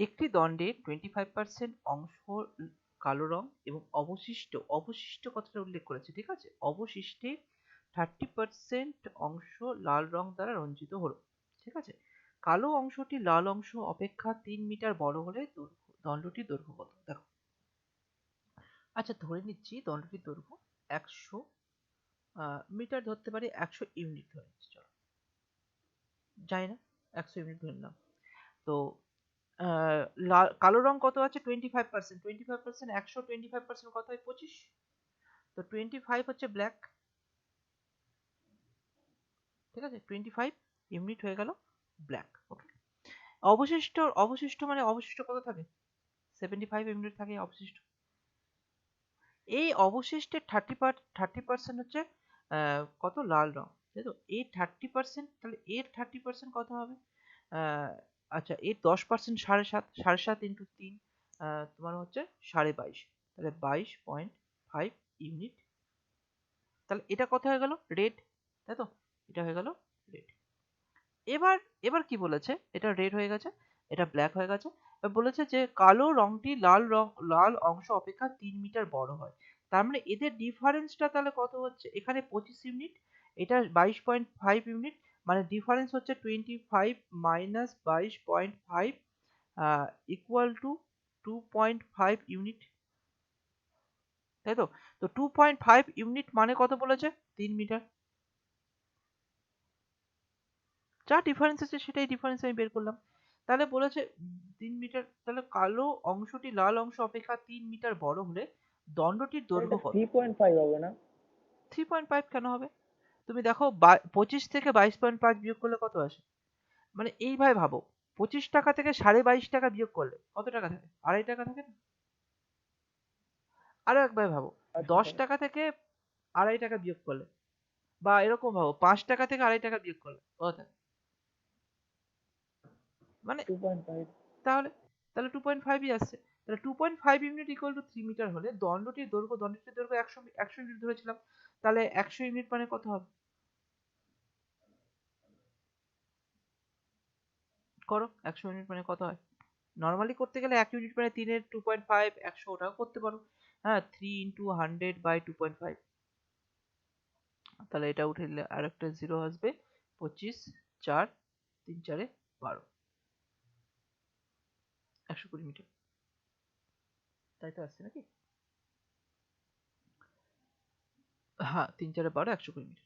Speaker 1: একটি দণ্ডের 25% অংশ কালো রং এবং অবশিষ্ট কথাটা উল্লেখ করেছে, ঠিক আছে, অবশিষ্টে 30% অংশ লাল রং দ্বারা রঞ্জিত হলো, ঠিক আছে। কালো অংশটি লাল অংশ অপেক্ষা 3 মিটার বড় হলে দণ্ডটির দৈর্ঘ্য কত? দেখো, আচ্ছা ধরে নিচ্ছি দণ্ডটির দৈর্ঘ্য 100 মিটার, ধরতে পারি 100 ইউনিট ধরে নিচ্ছি, চলো যাই না, 100 ইউনিট ধরে নিলাম। তো কালো রং কত আছে? 25%, 25%, 100, 25% কত হয়? 25। তো 25 হচ্ছে ব্ল্যাক, ঠিক আছে, 25 ইউনিট হয়ে গেল ব্ল্যাক। ওকে, অবশিষ্ট মানে অবশিষ্ট কত থাকে? 75 ইউনিট থাকে অবশিষ্ট। এই অবশিষ্টের 30% হচ্ছে কত? লাল রং, তাই তো। এই 30%, তাহলে এর 30% কত হবে? আহ, আচ্ছা এর 10% 7.5, 7.5 ইন্টু 3 তোমার হচ্ছে 22.5, তাহলে 22.5 ইউনিট। তাহলে এটা কত হয়ে গেল? রেড, তাই তো, এটা হয়ে গেল রেড। এবার এবার কি বলেছে? এটা রেড হয়ে গেছে, এটা ব্ল্যাক হয়ে গেছে। এবার বলেছে যে কালো রংটি লাল অংশ অপেক্ষা 3 মিটার বড় হয়। তার মানে এদের ডিফারেন্সটা তাহলে কত হচ্ছে? এখানে 25 ইউনিট, এটা 22.5 ইউনিট, মানে ডিফারেন্স হচ্ছে 25 মাইনাস 22.5 ইকুয়াল টু 2.5 ইউনিট, তাই তো। তো 2.5 ইউনিট মানে কত বলেছে? 3 মিটার। যা ডিফারেন্স আছে সেটাই ডিফারেন্স আমি বের করলাম। তাহলে বলেছে 3 মিটার, তাহলে কালো অংশটি লাল অংশ অপেক্ষা 3 মিটার বড় হলে দণ্ডটির দৈর্ঘ্য কত?
Speaker 3: 3.5 হবে না?
Speaker 1: 3.5 কেন হবে? তুমি দেখো 25 থেকে 22.5 বিয়োগ করলে কত আসে? মানে এইভাবে ভাবো, 25 টাকা থেকে 22.5 টাকা বিয়োগ করলে কত টাকা থাকে? 2.5 টাকা থাকে না? আরো একবার ভাবো,
Speaker 3: আচ্ছা
Speaker 1: 10
Speaker 3: তাহলে
Speaker 1: টাকা থেকে 2.5 টাকা বিয়োগ করলে, বা এরকম ভাবো 5 টাকা থেকে 2.5 টাকা বিয়োগ করলে কত থাকে? মানে
Speaker 3: 2.5।
Speaker 1: তাহলে তাহলে 2.5ই আসছে। তাহলে 2.5 ইউনিট ইকুয়াল টু 3 মিটার হলে দণ্ডটির দৈর্ঘ্য 100 ইউনিট ধরেছিলাম। তাহলে 100 ইউনিট মানে কত হবে? করো, 100 ইউনিট মানে কত হয়? নরমালি করতে গেলে 1 ইউনিট মানে 3 এর 2.5, 100, ওটাও করতে পারো। হ্যাঁ, 3 ইন্টু 100 বাই 2.5, তাহলে এটা উঠে দিলে আর একটা জিরো আসবে। 25, 4, 3 4 12, 120 মিটার, তাই তো আসছে নাকি? হ্যাঁ, 3 4 12, 120 মিটার।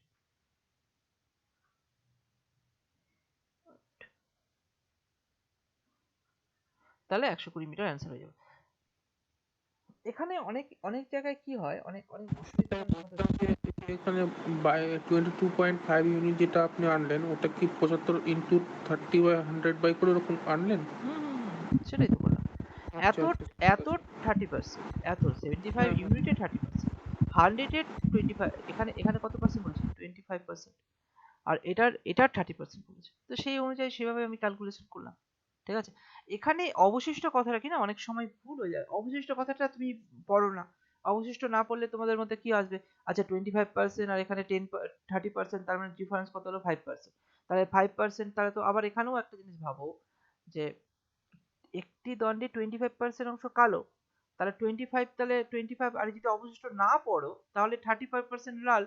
Speaker 1: তাহলে 120 মিটার অ্যান্সার হয়ে যাবে। এখানে অনেক অনেক জায়গায় কি হয়, অনেক অনেক অসুবিধা হয় তোমাদের।
Speaker 3: এখানে 22.5 ইউনিট যেটা আপনি আনলেন, ওটা কি 75 ইন্টু 30/100 করে ওরকম আনলেন?
Speaker 1: সেটাই তো বললাম।
Speaker 3: আচ্ছা
Speaker 1: এত
Speaker 3: আচ্ছা, ঠিক
Speaker 1: এত
Speaker 3: আছে।
Speaker 1: 30%, এত 75
Speaker 3: হ্যাঁ হ্যাঁ।
Speaker 1: ইউনিটে 30%, 100-এর 25, এখানে এখানে কত পার্সেন্ট বলছে? 25%। আর এটার 30% বলেছে, তো সেই অনুযায়ী সেভাবে আমি ক্যালকুলেশন করলাম, ঠিক আছে। এখানে অবশিষ্ট কথাটা কি না, অনেক সময় ভুল হয়ে যায়। অবশিষ্ট কথাটা তুমি পড়ো না, অবশিষ্ট না পড়লে তোমাদের মধ্যে কি আসবে? আচ্ছা 25% আর এখানে 30%, তার মানে ডিফারেন্স কত হলো? 5%। তাহলে 5%, তাহলে তো আবার এখানেও একটা জিনিস ভাবো, যে একটি দণ্ডে 25% অংশ কালো, তাহলে 25, তাহলে 25 আর যদি অবশিষ্ট না পড়ো তাহলে 35% লাল।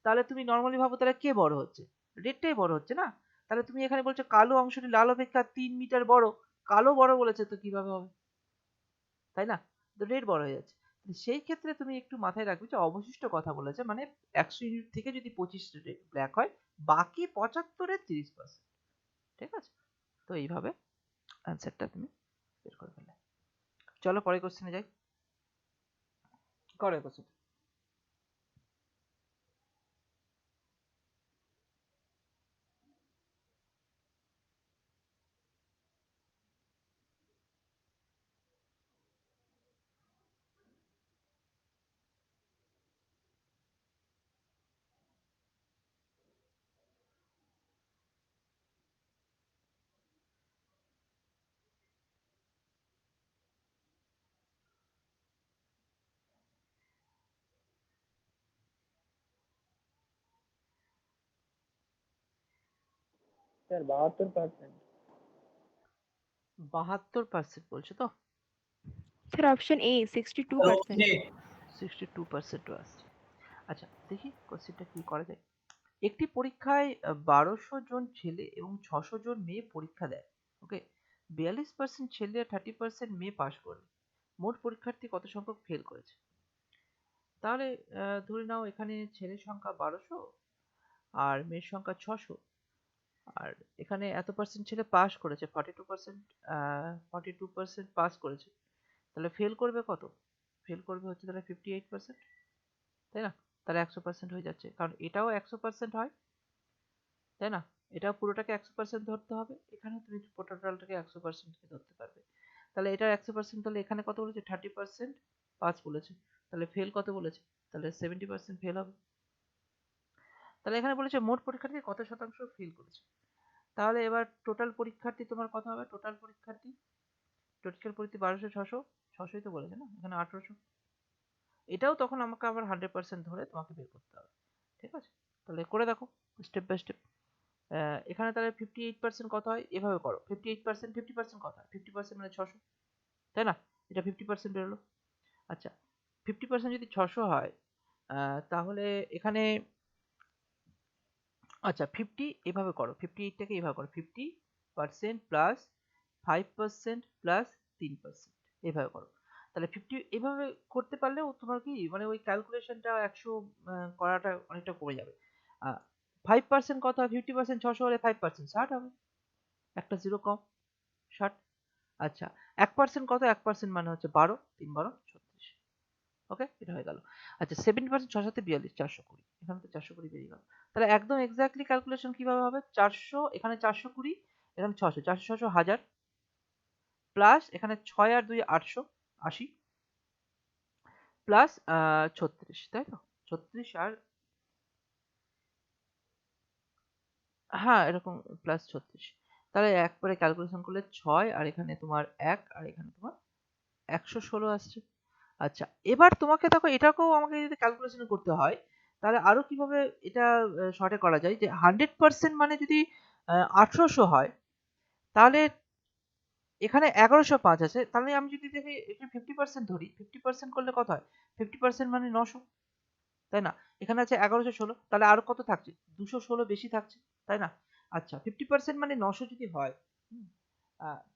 Speaker 1: তাহলে তুমি নর্মালি ভাবো তাহলে কে বড় হচ্ছে? রেডটাই বড় হচ্ছে না? তাহলে তুমি এখানে বলছো কালো অংশটি লাল অপেক্ষা 3 মিটার বড়, কালো বড় বলেছে তো কিভাবে হবে? তাই না? তো রেড বড় হয়ে যাচ্ছে। তো সেই ক্ষেত্রে তুমি একটু মাথায় রাখবে যে অবশিষ্ট কথা বলেছে, মানে 100 ইউনিট থেকে যদি 25 ব্ল্যাক হয়, বাকি 75-এর 30%, ঠিক আছে। তো এইভাবে অ্যান্সারটা তুমি বের করে ফেললে। চলো পরের কোশ্চেনে যাই। করো কোশ্চেন।
Speaker 3: স্যার 72%।
Speaker 1: 72% বলছো তো?
Speaker 4: Sir, option A, 62%.
Speaker 1: 62% আসছে। আচ্ছা দেখি কোশ্চেনটা কি করা যায়। একটি পরীক্ষায় 1200 জন ছেলে এবং 600 জন মেয়ে পরীক্ষা দেয়। ওকে, 42% ছেলে আর 30% মেয়ে পাশ করবে। মোট পরীক্ষার্থী কত সংখ্যক ফেল করেছে? তাহলে ধরে নাও এখানে ছেলের সংখ্যা 1200 আর মেয়ের সংখ্যা 600, আর এখানে এত পার্সেন্ট ছেলে পাস করেছে, 42% পাস করেছে, তাহলে ফেল করবে কত? ফেল করবে হচ্ছে তাহলে 58%, তাই না? তাহলে 100% হয়ে যাচ্ছে, কারণ এটাও 100% হয়, তাই না? এটাও পুরোটাকে 100% ধরতে হবে, এখানে তুমি টোটালটাকে 100% ধরতে পারবে। তাহলে এটা 100%, তাহলে এখানে কত বলেছে? 30% পাস বলেছে, তাহলে ফেল কত বলেছে? তাহলে 70% ফেল হবে। তাহলে এখানে বলেছে মোট পরীক্ষার্থী কত শতাংশ ফেল করেছে। তাহলে এবার টোটাল পরীক্ষার্থী তোমার কত হবে? টোটাল পরীক্ষার্থী 1200 600, 600ই তো বলেছে না, এখানে 1800। এটাও তখন আমাকে আবার 100% ধরে তোমাকে বের করতে হবে, ঠিক আছে? তাহলে করে দেখো স্টেপ বাই স্টেপ। এখানে তাহলে 58% কত হয়? এভাবে করো, 58% 50% কত হয়? 50% মানে 600, তাই না? এটা 50% বেরোলো। আচ্ছা, 50% যদি 600 হয়, তাহলে এখানে আচ্ছা 50 এভাবে করো, 58টাকে এভাবে করো, 50% প্লাস 5% প্লাস 3%, এভাবে করো। তাহলে 50 এভাবে করতে পারলেও তোমার কি মানে ওই ক্যালকুলেশনটা 100 করাটা অনেকটা কমে যাবে। 5% কত হয়? 50% 600 হলে 5% 60 হবে, একটা জিরো কম, 60। আচ্ছা 1% কত? 1% মানে হচ্ছে 12, 3 12 36। ওকে, এটা হয়ে গেল। আচ্ছা 70% 6 7 42, 420, এখানে তো 420 বেরিয়ে গেল। তাহলে একদম এক্স্যাক্টলি ক্যালকুলেশন কিভাবে হবে? 400, এখানে 420, এখানে 600, 400 600 1000, প্লাস এখানে 6 আর 2 800, 80, প্লাস 36, তাই তো? 36 আর হ্যাঁ এরকম প্লাস 36। তাহলে একবারে ক্যালকুলেশন করলে 6 আর এখানে তোমার 1 আর এখানে তোমার 116 আসছে। আচ্ছা এবার তোমাকে দেখো, এটাকেও আমাকে যদি ক্যালকুলেশন করতে হয়, তাহলে আরো কিভাবে এটা শর্টে করা যায়, যে 100% মানে যদি 1800 হয়, তাহলে এখানে 1105 আছে, তাহলে আমি যদি দেখি এটা 50% ধরি, 50% করলে কত হয়? 50% মানে 900, তাই না? এখানে আছে 1116, তাহলে আরো কত থাকছে? 216 বেশি থাকছে, তাই না? আচ্ছা 50% মানে 900 যদি হয়,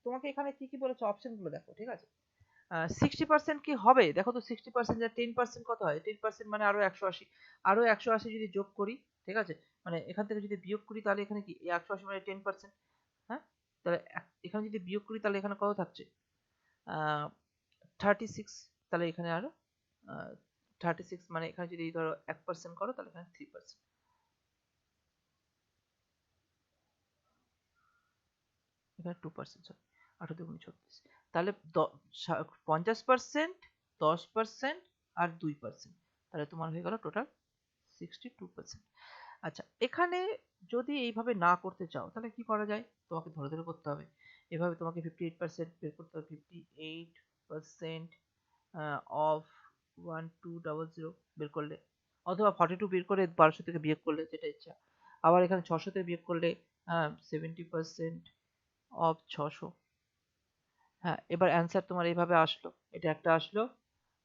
Speaker 1: তোমাকে এখানে কি কি বলেছে অপশন গুলো দেখো, ঠিক আছে? 60% কি হবে? দেখো তো 60% আর 10% কত হয়? 10% মানে আরো 180, আরো 180 যদি যোগ করি, ঠিক আছে, মানে এখান থেকে যদি বিয়োগ করি, তাহলে এখানে কি 180 মানে 10%, হ্যাঁ? তাহলে এখানে যদি বিয়োগ করি, তাহলে এখানে কত থাকছে? 36, তাহলে এখানে আরো 36 মানে এখানে যদি ধরো 1% করো, তাহলে এখানে 3%, এখানে 2%, সরি 18 দুগুণ 36, তাহলে 50%, 10% আর 2%, তাহলে তোমার হয়ে গেল টোটাল 62%। আচ্ছা এখানে যদি এইভাবে না করতে চাও, তাহলে কি করা যায়? তোমাকে ধরে ধরে করতে হবে। এভাবে তোমাকে 58% বের করতে হবে, 58% অফ 1200 বের করলে, অথবা 42 বের করে 1200 থেকে বিয়োগ করলে, যেটা ইচ্ছা। আবার এখানে 600 থেকে বিয়োগ করলে 70% অফ 600। হ্যাঁ, এবার অ্যান্সার তোমার এইভাবে আসলো, এটা একটা আসলো,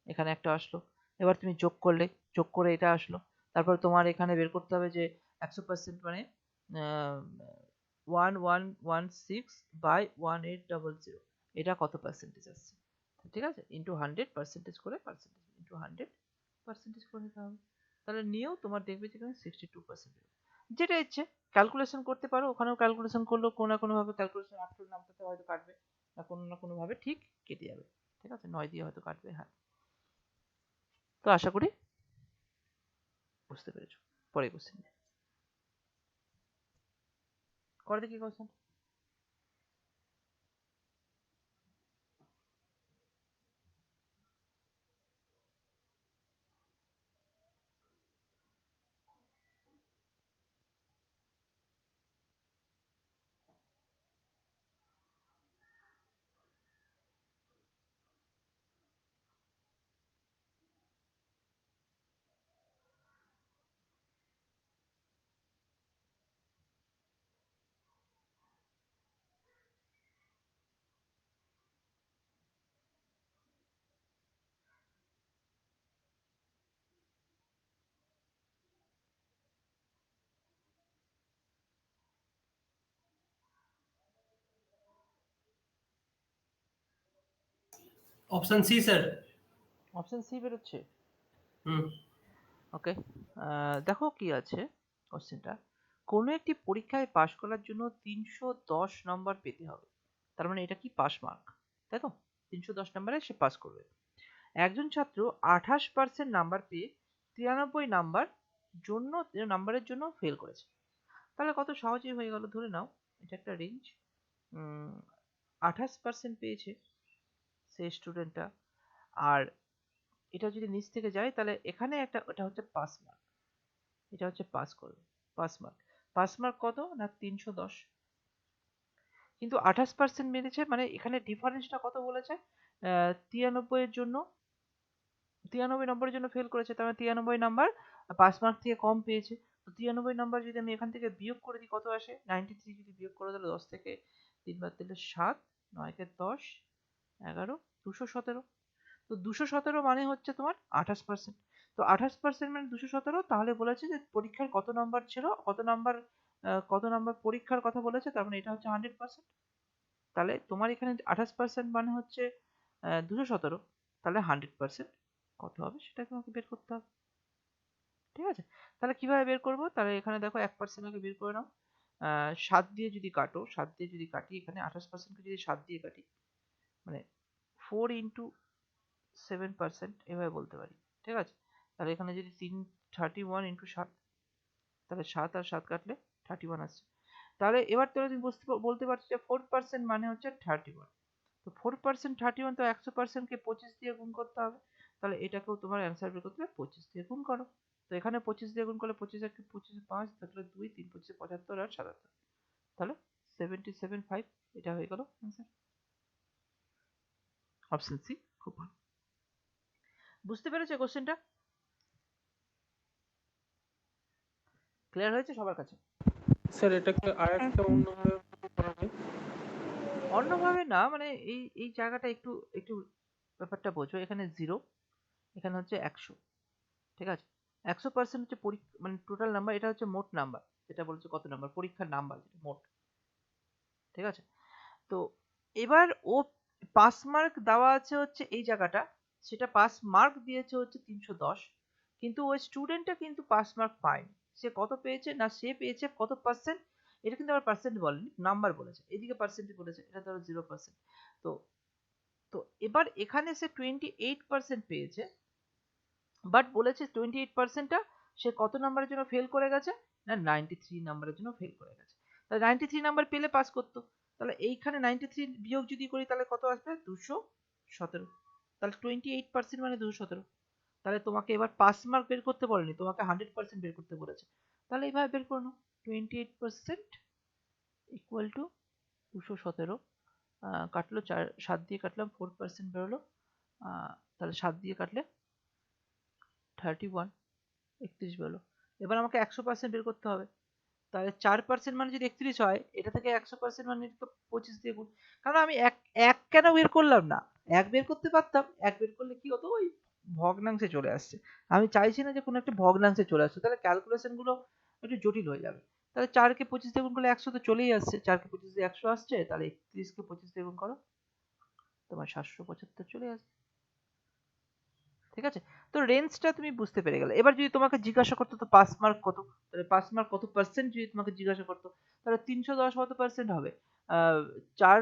Speaker 1: এখানে একটা আসলো। এবার তুমি যোগ করলে, যোগ করে এটা আসলো। তারপর তোমার এখানে বের করতে হবে যে 100% মানে 1116 বাই 1800, এটা কত পার্সেন্টেজ আসছে, ঠিক আছে? ইন্টু 100 পার্সেন্টেজ করে, পার্সেন্টেজ ইন্টু 100 পার্সেন্টেজ করে নিতে হবে। তাহলে নিয়েও তোমার দেখবে যে এখানে 62%, যেটা ইচ্ছে ক্যালকুলেশন করতে পারো, ওখানেও ক্যালকুলেশন করলেও কোনো না কোনো ভাবে ক্যালকুলেশন 8 নামটাতে হয়তো কাটবে, না কোনো ভাবে ঠিক কেটে যাবে, ঠিক আছে? 9 দিয়ে হয়তো কাটবে, হ্যাঁ। তো আশা করি বুঝতে পেরেছো। পরে কোশ্চেন করে দেখি question.
Speaker 6: Option C sir.
Speaker 1: Option C বেরোচ্ছে।
Speaker 6: হুম।
Speaker 1: ওকে, দেখো কি আছে কোশ্চেনটা। কোনো একটি পরীক্ষায় পাশ করার জন্য 310 নম্বর পেতে হবে। তার মানে এটা কি পাস মার্ক, তাই তো? 310 নম্বরে সে পাস করবে। একজন ছাত্র 28% নাম্বার পেয়ে 93 নাম্বারের জন্য ফেল করেছে। তাহলে কত সহজেই হয়ে গেল, ধরে নাও এটা একটা রেঞ্জ। 28% পেয়েছে সে স্টুডেন্টটা, আর এটা যদি নিচ থেকে যায় তাহলে এখানে একটা, এটা হচ্ছে পাস মার্ক, এটা হচ্ছে পাস করবে, পাস মার্ক। পাস মার্ক কত না 310, কিন্তু 28% মেরেছে, মানে এখানে ডিফারেন্সটা কত বলেছে? 93 এর জন্য, 93 নম্বরের জন্য ফেল করেছে, তার মানে 93 নাম্বার পাস মার্ক থেকে কম পেয়েছে। তো 93 নাম্বার যদি আমি এখান থেকে বিয়োগ করে দিই কত আসে? 93 যদি বিয়োগ করে দিলে 10 থেকে 3 বাদ দিলে 7, 9 কে 10, 11, 217। তো 217 মানে হচ্ছে তোমার 28%। তো 28% মানে 217, তাহলে বলেছে যে পরীক্ষার কত নাম্বার ছিল, কত নাম্বার পরীক্ষার কথা বলেছে, তার মানে এটা হচ্ছে 100%। তাহলে তোমার এখানে 28% মানে হচ্ছে 217, তাহলে 100% কত হবে সেটা তোমাকে বের করতে হবে। ঠিক আছে, তাহলে কিভাবে বের করব? তাহলে এখানে দেখো 1% আগে বের করে নাও। 7 দিয়ে যদি কাটো, 7 দিয়ে যদি কাটি, এখানে 28% কে যদি 7 দিয়ে কাটি, মানে 4 ইন্টু 7% এভাবে বলতে পারি। ঠিক আছে, তাহলে এখানে যদি 31 ইন্টু 7, তাহলে 7 আর 7 কাটলে 31 আসছে। তাহলে এবার তুমি বলতে পারছো যে 4% মানে হচ্ছে 31। তো 4% 31, তো 100% কে 25 দিয়ে গুণ করতে হবে। তাহলে এটাকেও তোমার অ্যান্সার বের করতে হবে, 25 দিয়ে গুণ করো। তো এখানে 25 দিয়ে গুণ করলে 25 একে 25 5 থাকলে 2, 3 25 75 আর 77, তাহলে 77.5, এটা হয়ে গেল অ্যান্সার। অপশন সি, খুব ভালো। বুঝতে পেরেছো কোশ্চেনটা? ক্লিয়ার হয়েছে সবার কাছে?
Speaker 3: স্যার এটাকে আরেকটা অন্যভাবে করা হয়।
Speaker 1: অন্যভাবে না, মানে এই এই জায়গাটা একটু একটু ব্যাপারটা বোঝো। এখানে 0, এখানে হচ্ছে 100। ঠিক আছে, 100% হচ্ছে মানে টোটাল নাম্বার, এটা হচ্ছে মোট নাম্বার, যেটা বলছে কত নাম্বার পরীক্ষার নাম্বার, যেটা মোট। ঠিক আছে, তো এবার ও পাস মার্ক দেওয়া আছে হচ্ছে এই জায়গাটা, সেটা পাস মার্ক দিয়েছে হচ্ছে 310, কিন্তু ওই স্টুডেন্টটা কিন্তু পাস মার্ক পায়নি। সে কত পেয়েছে না, সে পেয়েছে কত পার্সেন্ট, এটা কিন্তু আবার পার্সেন্ট বলেনি, নাম্বার বলেছে, এদিকে পার্সেন্ট বলেছে, এটা ধরো 0%। তো তো এবার এখানে সে 28% পেয়েছে, বাট বলেছে 28%টা সে কত নাম্বারের জন্য ফেল করে গেছে না 93 নাম্বারের জন্য ফেল করে গেছে। তাহলে 93 নাম্বার পেলে পাস করতো। তাহলে এইখানে 93 বিয়োগ যদি করি তাহলে কত আসবে? 217। তাহলে 28% মানে 217। তাহলে তোমাকে এবার পাস মার্ক বের করতে বলেনি, তোমাকে 100% বের করতে বলেছে। তাহলে এইভাবে বের করে নাও, 28% ইকুয়াল টু 217, কাটলো 7 দিয়ে কাটলাম 4% বেরোলো, তাহলে 7 দিয়ে কাটলে 31, 31 বেরোলো। এবার আমাকে 100% বের করতে হবে। তাহলে 4% মানে যদি 31 হয়, এটা থেকে 100% মানে তো 25 দিয়ে গুণ। কারণ আমি এক এক কেন বের করলাম না, এক বের করতে পারতাম, এক বের করলে কি হতো, ওই ভগ্নাংশে চলে আসছে। আমি চাইছি না যে কোনো একটা ভগ্নাংশে চলে আসছে, তাহলে ক্যালকুলেশন গুলো একটু জটিল হয়ে যাবে। তাহলে 4 কে 25 দিয়ে গুণ করলে 100 তো চলেই আসছে, 4 কে 25 দিয়ে 100 আসছে, তাহলে 31 কে 25 দিয়ে গুণ করো, তোমার 775 চলে আসবে। ঠিক আছে, তো রেঞ্জটা তুমি বুঝতে পেরে গেলে। এবার যদি তোমাকে জিজ্ঞাসা করতো তো পাস মার্ক কত, তাহলে পাস মার্ক কত পার্সেন্ট যদি তোমাকে জিজ্ঞাসা করতো, তাহলে 310 কত পার্সেন্ট হবে? 4,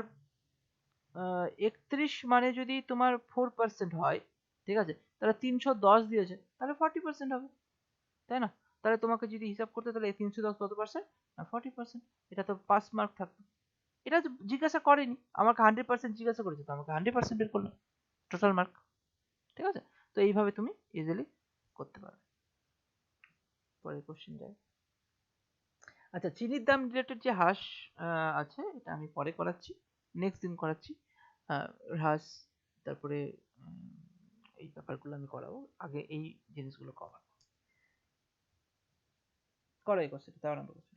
Speaker 1: 31 মানে যদি তোমার 4% হয়, ঠিক আছে, তাহলে 310 দিয়েছে, তাহলে 40% হবে, তাই না? তাহলে তোমাকে যদি হিসাব করতে, তাহলে 310 কত পার্সেন্ট না 40%, এটা তো পাস মার্ক থাকতো। এটা তো জিজ্ঞাসা করেনি, আমাকে 100% জিজ্ঞাসা করেছে, তো আমাকে 100% বের করলাম টোটাল মার্ক। ঠিক আছে, তো এইভাবে তুমি ইজিলি করতে পারবে। পরের কোশ্চেন যাই। আচ্ছা, চিনির দাম রিলেটেড যে হ্রাস আছে, এটা আমি পরে করাচ্ছি, নেক্সট দিন করাচ্ছি। হ্রাস, তারপরে এই ব্যাপারগুলো আমি করাবো, আগে এই জিনিসগুলো কভার করো। এই কোশ্চেনটা 13 নম্বর question.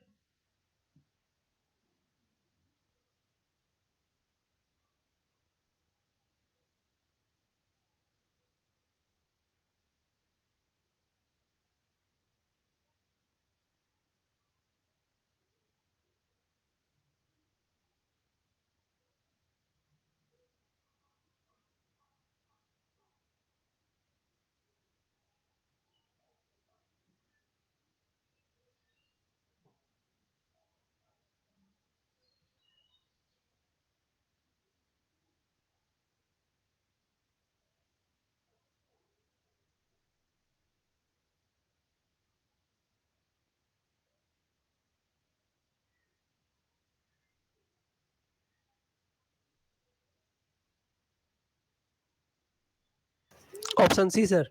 Speaker 6: Option C sir.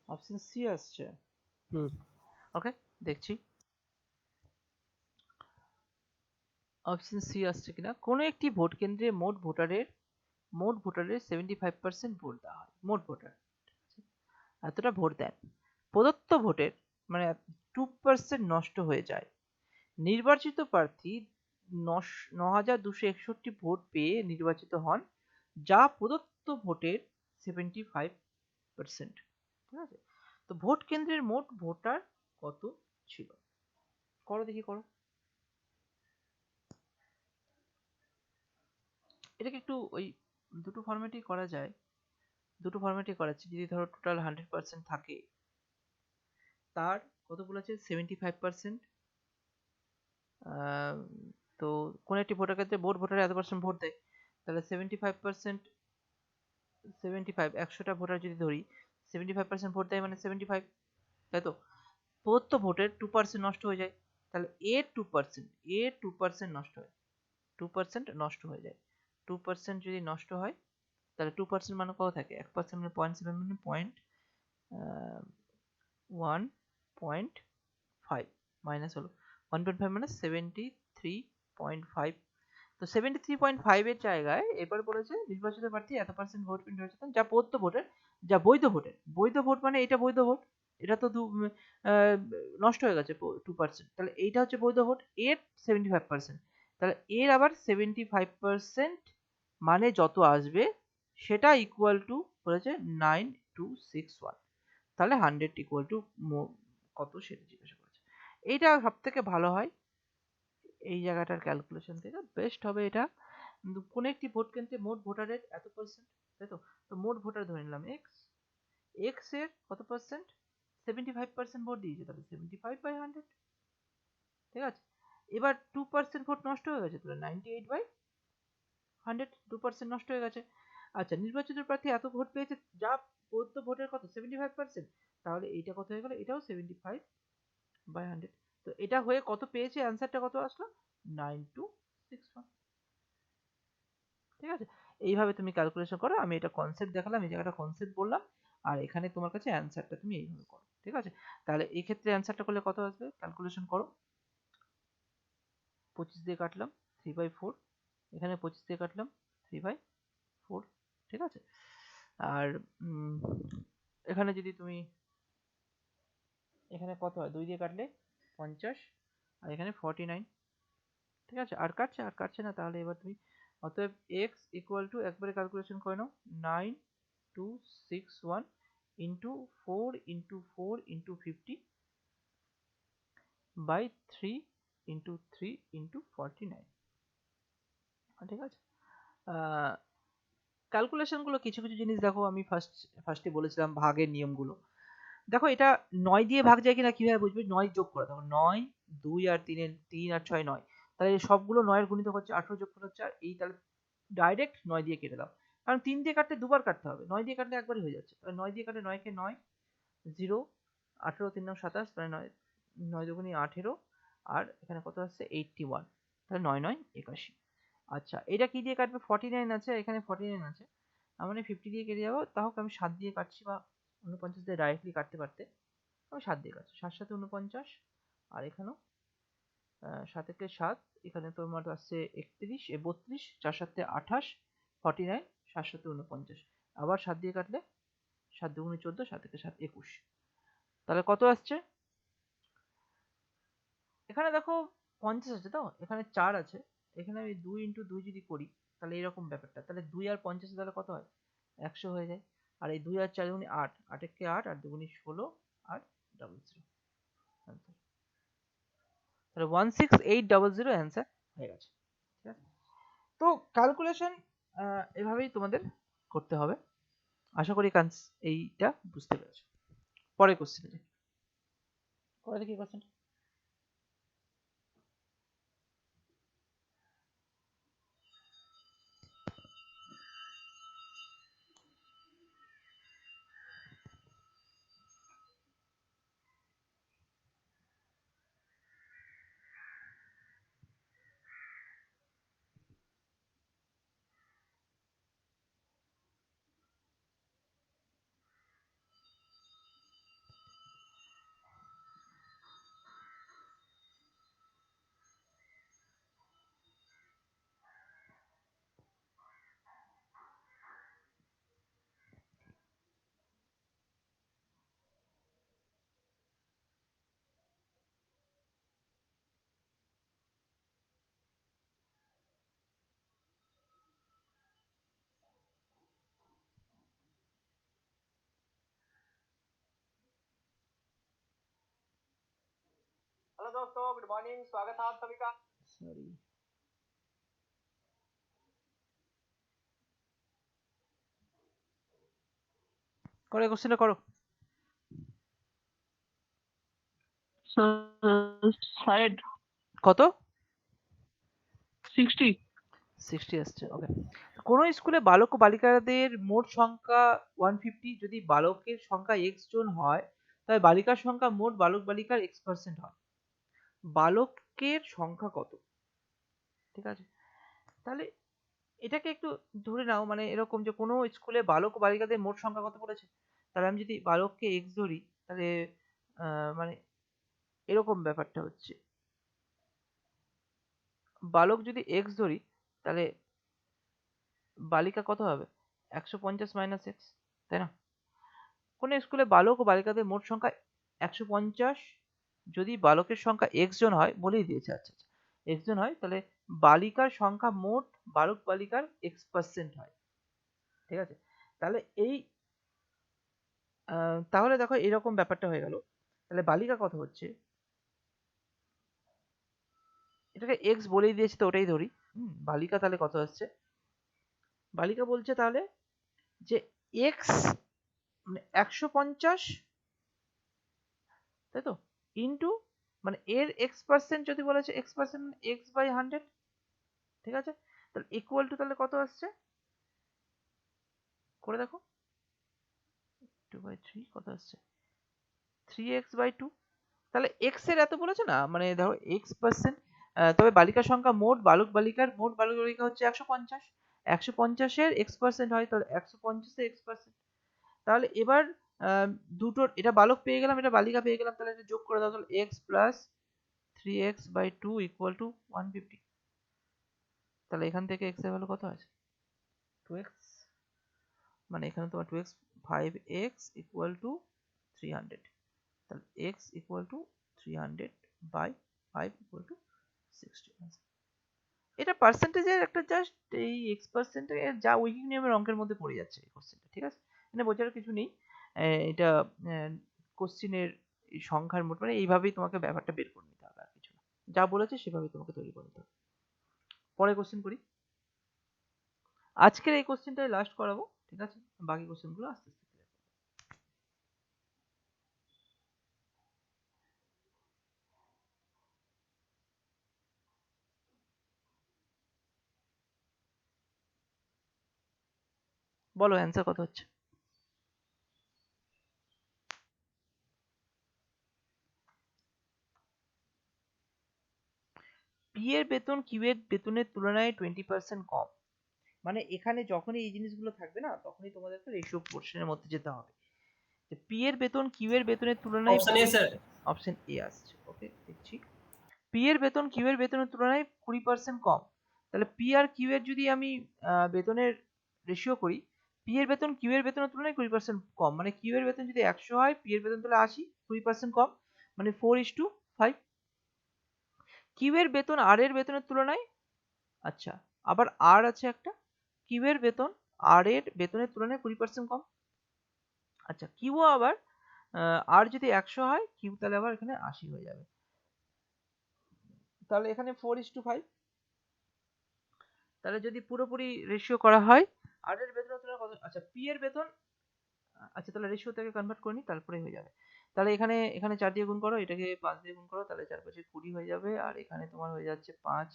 Speaker 1: Option C আসছে।
Speaker 6: হুম।
Speaker 1: ওকে, দেখছি অপশন সি আসছে কিনা। কোনো একটি ভোট কেন্দ্রে মোট ভোটারের 75% ভোট দেওয়া হয়। মোট ভোটার এতটা ভোট দেন, প্রদত্ত ভোটের মানে 2% নষ্ট হয়ে যায়। নির্বাচিত প্রার্থী 9261 ভোট পেয়ে নির্বাচিত হন, যা প্রদত্ত ভোটের 75%। ঠিক আছে, তো ভোট কেন্দ্রের মোট ভোটার কত ছিল? করো দেখি, করো। এটাকে একটু ওই দুটো ফরম্যাটেই করা যায়, দুটো ফরম্যাটে করাচ্ছি। যদি ধরো টোটাল 100% থাকে, তার কত বলেছে 75%। তো কোন একটি ভোটার ক্ষেত্রে মোট ভোটার এত পার্সেন্ট ভোট দেয়, তাহলে 75%, 75 100টা ভোটার যদি ধরি 75% ভোট দেয় মানে 75, তাই তো? প্রদত্ত ভোটের 2% নষ্ট হয়ে যায়, তাহলে এর 2% নষ্ট হয়, 2% নষ্ট হয়ে যায়। 2% যদি নষ্ট হয় তাহলে 2% মানে কত থাকে? 1% মানে 0.7 মানে 1.5 মাইনাস হলো 1.5 মানে 73.5। তো 73.5 এর জায়গায় এবার বলেছে নির্বাচিত প্রার্থী এত পার্সেন্ট ভোট পেয়ে নির্বাচিত, যা প্রদত্ত ভোটের, যা বৈধ ভোটের, বৈধ ভোট মানে এটা বৈধ ভোট, এটা তো নষ্ট হয়ে গেছে 2%, তাহলে এইটা হচ্ছে বৈধ ভোট এর 75%। তাহলে এর আবার 75% মানে যত আসবে সেটা ইকুয়াল টু বলেছে 9261। তাহলে 100 ইকুয়াল টু কত সেটা জিজ্ঞাসা করেছে। এইটা সব থেকে ভালো হয়, এই জায়গাটার ক্যালকুলেশন থেকে বেস্ট হবে এটা। কোন একটি ভোট কেন্দ্রে মোট ভোটারের এত পার্সেন্ট, তাই তো? তো মোট ভোটার ধরে নিলাম এক্স, এক্স এর কত পার্সেন্ট? 75% ভোট দিয়েছে, তাহলে 75/100। ঠিক আছে, এবার 2% ভোট নষ্ট হয়ে গেছে, তাহলে 98/100, 2% নষ্ট হয়ে গেছে। আচ্ছা, নির্বাচিত প্রার্থী এত ভোট পেয়েছে, যা প্রদত্ত ভোটের কত 75%, তাহলে এইটা কত হয়ে গেল? এটাও 75/100। তো এটা হয়ে কত পেয়েছে, অ্যান্সারটা কত আসলো? 9261। ঠিক আছে, এইভাবে তুমি ক্যালকুলেশন করো। আমি এটা কনসেপ্ট দেখালাম, এই জায়গাটা কনসেপ্ট বললাম, আর এখানে তোমার কাছে অ্যান্সারটা তুমি এইভাবে করো। ঠিক আছে, তাহলে এই ক্ষেত্রে অ্যান্সারটা করলে কত আসবে? ক্যালকুলেশন করো। 25 দিয়ে কাটলাম 3/4, এখানে 25 দিয়ে কাটলাম 3/4। ঠিক আছে, আর এখানে যদি তুমি এখানে কত হয়, 2 দিয়ে কাটলে 50, আর এখানে 49। ঠিক আছে, আর কাটছে, আর কাটছে না, তাহলে এবার তুমি অতএব x ইকুয়াল টু একবারে ক্যালকুলেশন করে নাও, 9261 into 4 into 4 into 50/3 into 3 into 49। ঠিক আছে, ক্যালকুলেশনগুলো কিছু কিছু জিনিস দেখো, আমি ফার্স্টে বলেছিলাম ভাগের নিয়মগুলো। দেখো এটা 9 দিয়ে ভাগ যায় কিনা কিভাবে বুঝবে? 9 যোগ করো, দেখো 9, 2 আর 3 এর 3 আর 6 9, তাহলে সবগুলো 9 এর গুণিতক হচ্ছে 18 যোগ করে হচ্ছে, আর এই তাহলে ডাইরেক্ট 9 দিয়ে কেটে দাও, কারণ 3 দিয়ে কাটলে দুবার কাটতে হবে, 9 দিয়ে কাটলে একবারই হয়ে যাচ্ছে। তাহলে 9 দিয়ে কাটলে 9 কে 9, 0, 18 3 9 27, মানে 9 9 দুগুণে 18, আর এখানে কত আসছে 81, তাহলে 9 9 81। আচ্ছা, এটা কি দিয়ে কাটবে? 49 আছে, এখানে 49 আছে, আমি মানে 50 দিয়ে কেটে যাবো। তাও আমি 7 দিয়ে কাটছি, বা 49 দিয়ে ডাইরেক্টলি কাটতে পারতে, আমি 7 দিয়ে কাটছি। 7 7 49, আর এখানেও 7 একে 7, এখানে তোমার আসছে 31 32, 4 7 28, 49, 7 7 49, আবার 7 দিয়ে কাটলে 7 দুগুণে 14, 7 একে 7 21, তাহলে কত আসছে? এখানে দেখো 50 আছে, তো এখানে 4 আছে, এখানে আমি 2 ইন্টু 2 যদি করি, তাহলে এরকম ব্যাপারটা, তাহলে 2 আর 50 তাহলে কত হয়? 100 হয়ে যায়। আর এই 2 আর 4 দুগুণে 8, 8 একে 8, আর দুগুণে 16, আর 00 অ্যান্সার। তাহলে 16800 অ্যান্সার হয়ে গেছে। ঠিক আছে, তো ক্যালকুলেশন এভাবেই তোমাদের করতে হবে। আশা করি এইটা বুঝতে পেরেছো। পরের কোশ্চেনে করে দেখি কোশ্চেন।
Speaker 2: दोस्तों, गुड मॉर्निंग, स्वागत है आप सभी का।
Speaker 1: सॉरी, করে কোশ্চেনটা করো।
Speaker 5: সাইড
Speaker 1: কত?
Speaker 5: 60।
Speaker 1: 60 আসছে, ওকে। কোনো স্কুলে বালক ও বালিকাদের মোট সংখ্যা 150, যদি বালকের সংখ্যা x জন হয় তবে বালিকার সংখ্যা মোট বালক বালিকার x% হয়। বালকের সংখ্যা কত? ঠিক আছে, তাহলে এটাকে একটু ধরে নাও, মানে এরকম যে কোনো স্কুলে বালক ও বালিকাদের মোট সংখ্যা কত বলেছে, তাহলে আমি যদি বালককে x ধরি তাহলে মানে এরকম ব্যাপারটা হচ্ছে, বালক যদি x ধরি তাহলে বালিকা কত হবে? 150 মাইনাস x, তাই না? কোনো স্কুলে বালক ও বালিকাদের মোট সংখ্যা 150, যদি বালকের সংখ্যা x জন হয়, বলেই দিয়েছে, আচ্ছা আচ্ছা, x জন হয়, তাহলে বালিকার সংখ্যা মোট বালক বালিকার x% হয়। ঠিক আছে, তাহলে এই তাহলে দেখো এরকম ব্যাপারটা হয়ে গেল। তাহলে বালিকা কত হচ্ছে, এটাকে x বলেই দিয়েছে তো ওটাই ধরি। বালিকা তাহলে কত আসছে, বালিকা বলছে তাহলে যে x মানে 150, তাই তো, ইন্টু মানে এর x% যদি বলেছে x% x/100, ঠিক আছে, তাহলে ইকুয়াল টু তাহলে কত আসছে করে দেখো, 2/3 কত আসছে, 3x/2। তাহলে x এর এত বলেছে না, মানে ধরো x%, তবে বালিকার সংখ্যা মোট বালক বালিকার মোট বালক বালিকা হচ্ছে 150, 150 এর x% হয়, তাহলে 150 এর x%। তাহলে এবার দুটোর, এটা বালক পেয়ে গেলাম, এটা বালিকা পেয়ে গেলাম, তাহলে এটা যোগ করে দাও, তাহলে x plus 3x/2 equal to 150। তাহলে এখান থেকে x এর ভ্যালু কত আছে, 2x, মানে এখানে তোমার 2x, 5x ইকুয়াল টু 300, তাহলে x equal to 300/5 equal to 60। এটা পার্সেন্টেজের একটা জাস্ট এই x% যা উইকিং নিয়মের অঙ্কের মধ্যে পড়ে যাচ্ছে এই কোশ্চেনটা, ঠিক আছে, মানে বোঝার কিছু নেই। এটা কোশ্চেনের সংখ্যার মোট, মানে এইভাবেই তোমাকে ব্যাপারটা বের করে নিতে হবে, আর কিছু না, যা বলেছে সেভাবেই তোমাকে তৈরি করে নিতে হবে। পরে কোশ্চেন করি, আজকের এই কোশ্চেনটাই লাস্ট করাবো, ঠিক আছে, বাকি কোশ্চেনগুলো আস্তে আস্তে clear করবো। বলো অ্যান্সার কত হচ্ছে? পি এর বেতন কিউ এর বেতনের তুলনায় 20% কম, মানে এখানে যখনই এই জিনিসগুলো থাকবে না, তখনই তোমাদেরকে রেশিও পোর্শনের মধ্যে যেতে হবে। যে পি এর বেতন কিউ এর বেতনের তুলনায়
Speaker 2: option A sir.
Speaker 1: Option A আসছে, ওকে, দেখছি। পি এর বেতন কিউ এর বেতনের তুলনায় 20% কম, তাহলে পি আর কিউ এর যদি আমি বেতনের রেশিও করি, পি এর বেতন কিউ এর বেতনের তুলনায় 20% কম, মানে কিউ এর বেতন যদি 100 হয়, পি এর বেতন তাহলে 80, 20% কম, মানে 4:5। কিউ এর বেতন আর এর বেতনের তুলনায়, আচ্ছা, আবার আর আছে একটা, কিউ এর বেতন আর এর বেতনের তুলনায় 20% কম, আচ্ছা, কিউ আবার আর যদি 100 হয়, কিউ তাহলে আবার এখানে 80 হয়ে যাবে, তাহলে এখানে 4:5। তাহলে যদি পুরোপুরি রেশিও করা হয়, আর এর বেতনের তুলনায় কত, আচ্ছা, পি এর বেতন, আচ্ছা, তাহলে রেশিও থেকে কনভার্ট করে নিই, তারপরে হয়ে যাবে। তাহলে এখানে এখানে 4 দিয়ে গুণ করো, এটাকে 5 দিয়ে গুণ করো, তাহলে 4 5 20 হয়ে যাবে, আর এখানে তোমার হয়ে যাচ্ছে 5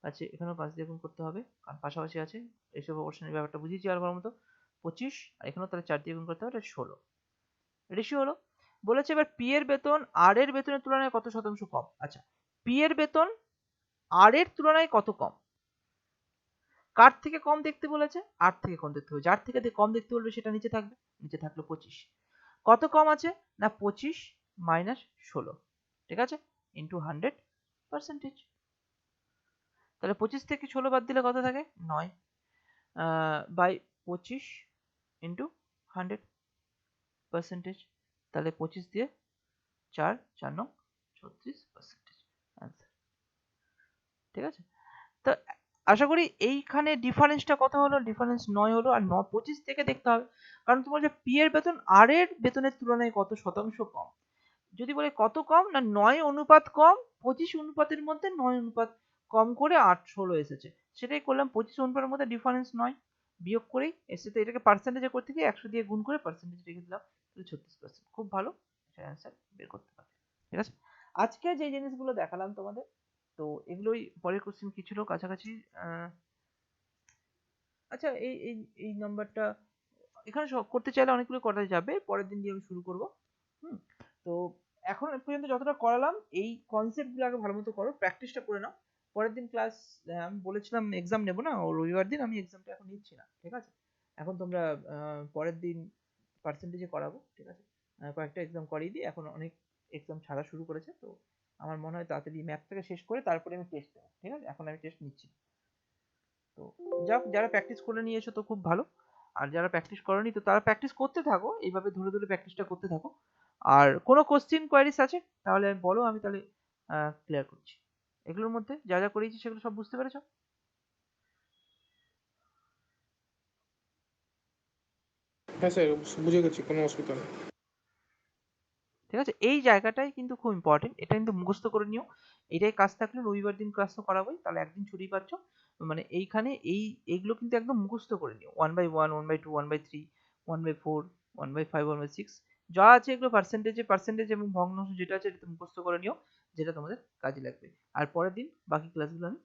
Speaker 1: আছে, এখানেও 5 দিয়ে গুণ করতে হবে, কারণ পাশাপাশি আছে, রেশিও প্রপোর্শনের ব্যাপারটা বুঝিয়েছি আর ভালো মতো, 25, আর এখানেও তাহলে 4 দিয়ে গুণ করতে হবে, এটা 16 রেশিও হলো। বলেছে এবার পি এর বেতন আর এর বেতনের তুলনায় কত শতাংশ কম, আচ্ছা, পি এর বেতন আর এর তুলনায় কত কম, কার থেকে কম দেখতে বলেছে, আর থেকে কম দেখতে হবে, যার থেকে কম দেখতে বলবে সেটা নিচে থাকবে, নিচে থাকলো 25, কত কম আছে না 25 মাইনাস 16, ঠিক আছে, ইন্টু 100%, তাহলে 25 থেকে 16 বাদ দিলে কত থাকে 9 বাই 25 ইন্টু 100%, তাহলে 25 দিয়ে 4 4 9 36% আনসার, ঠিক আছে। তো আশা করি এইখানে ডিফারেন্সটা কত হলো, ডিফারেন্স 9 হলো, আর 25 থেকে দেখতে হবে, কারণ তোমার যে পি এর বেতন আর এর বেতনের তুলনায় কত শতাংশ কম, যদি বলে কত কম, না 9 অনুপাত কম, 25 অনুপাতের মধ্যে 9 অনুপাত কম করে 16 এসেছে, সেটাই করলাম। 25 অনুপাতের মধ্যে ডিফারেন্স 9, বিয়োগ করেই এসে, তো এটাকে পার্সেন্টেজে করতে গিয়ে 100 দিয়ে গুণ করে পার্সেন্টেজ রেখে দিলাম, 36%। খুব ভালো, এটা অ্যান্সার বের করতে পারবে। ঠিক আছে, আজকে যে জিনিসগুলো দেখালাম তোমাদের, তো এগুলোই। পরের কোশ্চেন কি ছিল কাছাকাছি? আচ্ছা, এই এই এই নাম্বারটা এখানে করতে চাইলে অনেকগুলো করা যাবে, পরের দিন দিয়ে আমি শুরু করব। তো এখন পর্যন্ত যতটা করালাম, এই কনসেপ্টগুলো আগে ভালো মতো করো, প্র্যাকটিসটা করে নাও। পরের দিন ক্লাস, আমি বলেছিলাম এক্সাম নেবো না, ও রবিবার দিন, আমি এক্সামটা এখন নিচ্ছি না। ঠিক আছে, এখন তোমরা পরের দিন পার্সেন্টেজে করাবো। ঠিক আছে, কয়েকটা এক্সাম করিয়ে দিই, এখন অনেক এক্সাম ছাড়া শুরু করেছে, তো আমার মনে হয় তাড়াতাড়ি ম্যাথটাকে শেষ করে তারপরে আমি টেস্ট দেবো। ঠিক আছে, এখন আমি টেস্ট নিচ্ছি। তো যারা প্র্যাকটিস করে নিয়েছো তো খুব ভালো, আর যারা প্র্যাকটিস করোনি তো তারা প্র্যাকটিস করতে থাকো, এইভাবে ধরে ধরে প্র্যাকটিসটা করতে থাকো। আর কোনো কোশ্চেন কোয়ারিজ আছে তাহলে বলো, আমি তাহলে ক্লিয়ার করছি। এগুলোর মধ্যে যা যা করিয়েছি সেগুলো সব বুঝতে পেরেছো?
Speaker 3: হ্যাঁ স্যার, বুঝে গেছি, কোনো অসুবিধা নেই।
Speaker 1: ঠিক আছে, এই জায়গাটাই কিন্তু খুব ইম্পর্টেন্ট, এটা কিন্তু মুখস্থ করে নিও। এটাই কাজ থাকলে রবিবার দিন ক্লাস তো করাবোই, তাহলে একদিন ছুটি পাচ্ছ, মানে এইখানে এইগুলো কিন্তু একদম মুখস্থ করে নিও। 1/1, 1/2, 1/3, 1/4, 1/5, 1/6 যা আছে এগুলো পার্সেন্টেজ এবং ভগ্নাংশ যেটা আছে এটা মুখস্থ করে নিও, যেটা তোমাদের কাজে লাগবে। আর পরের দিন বাকি ক্লাসগুলো আমি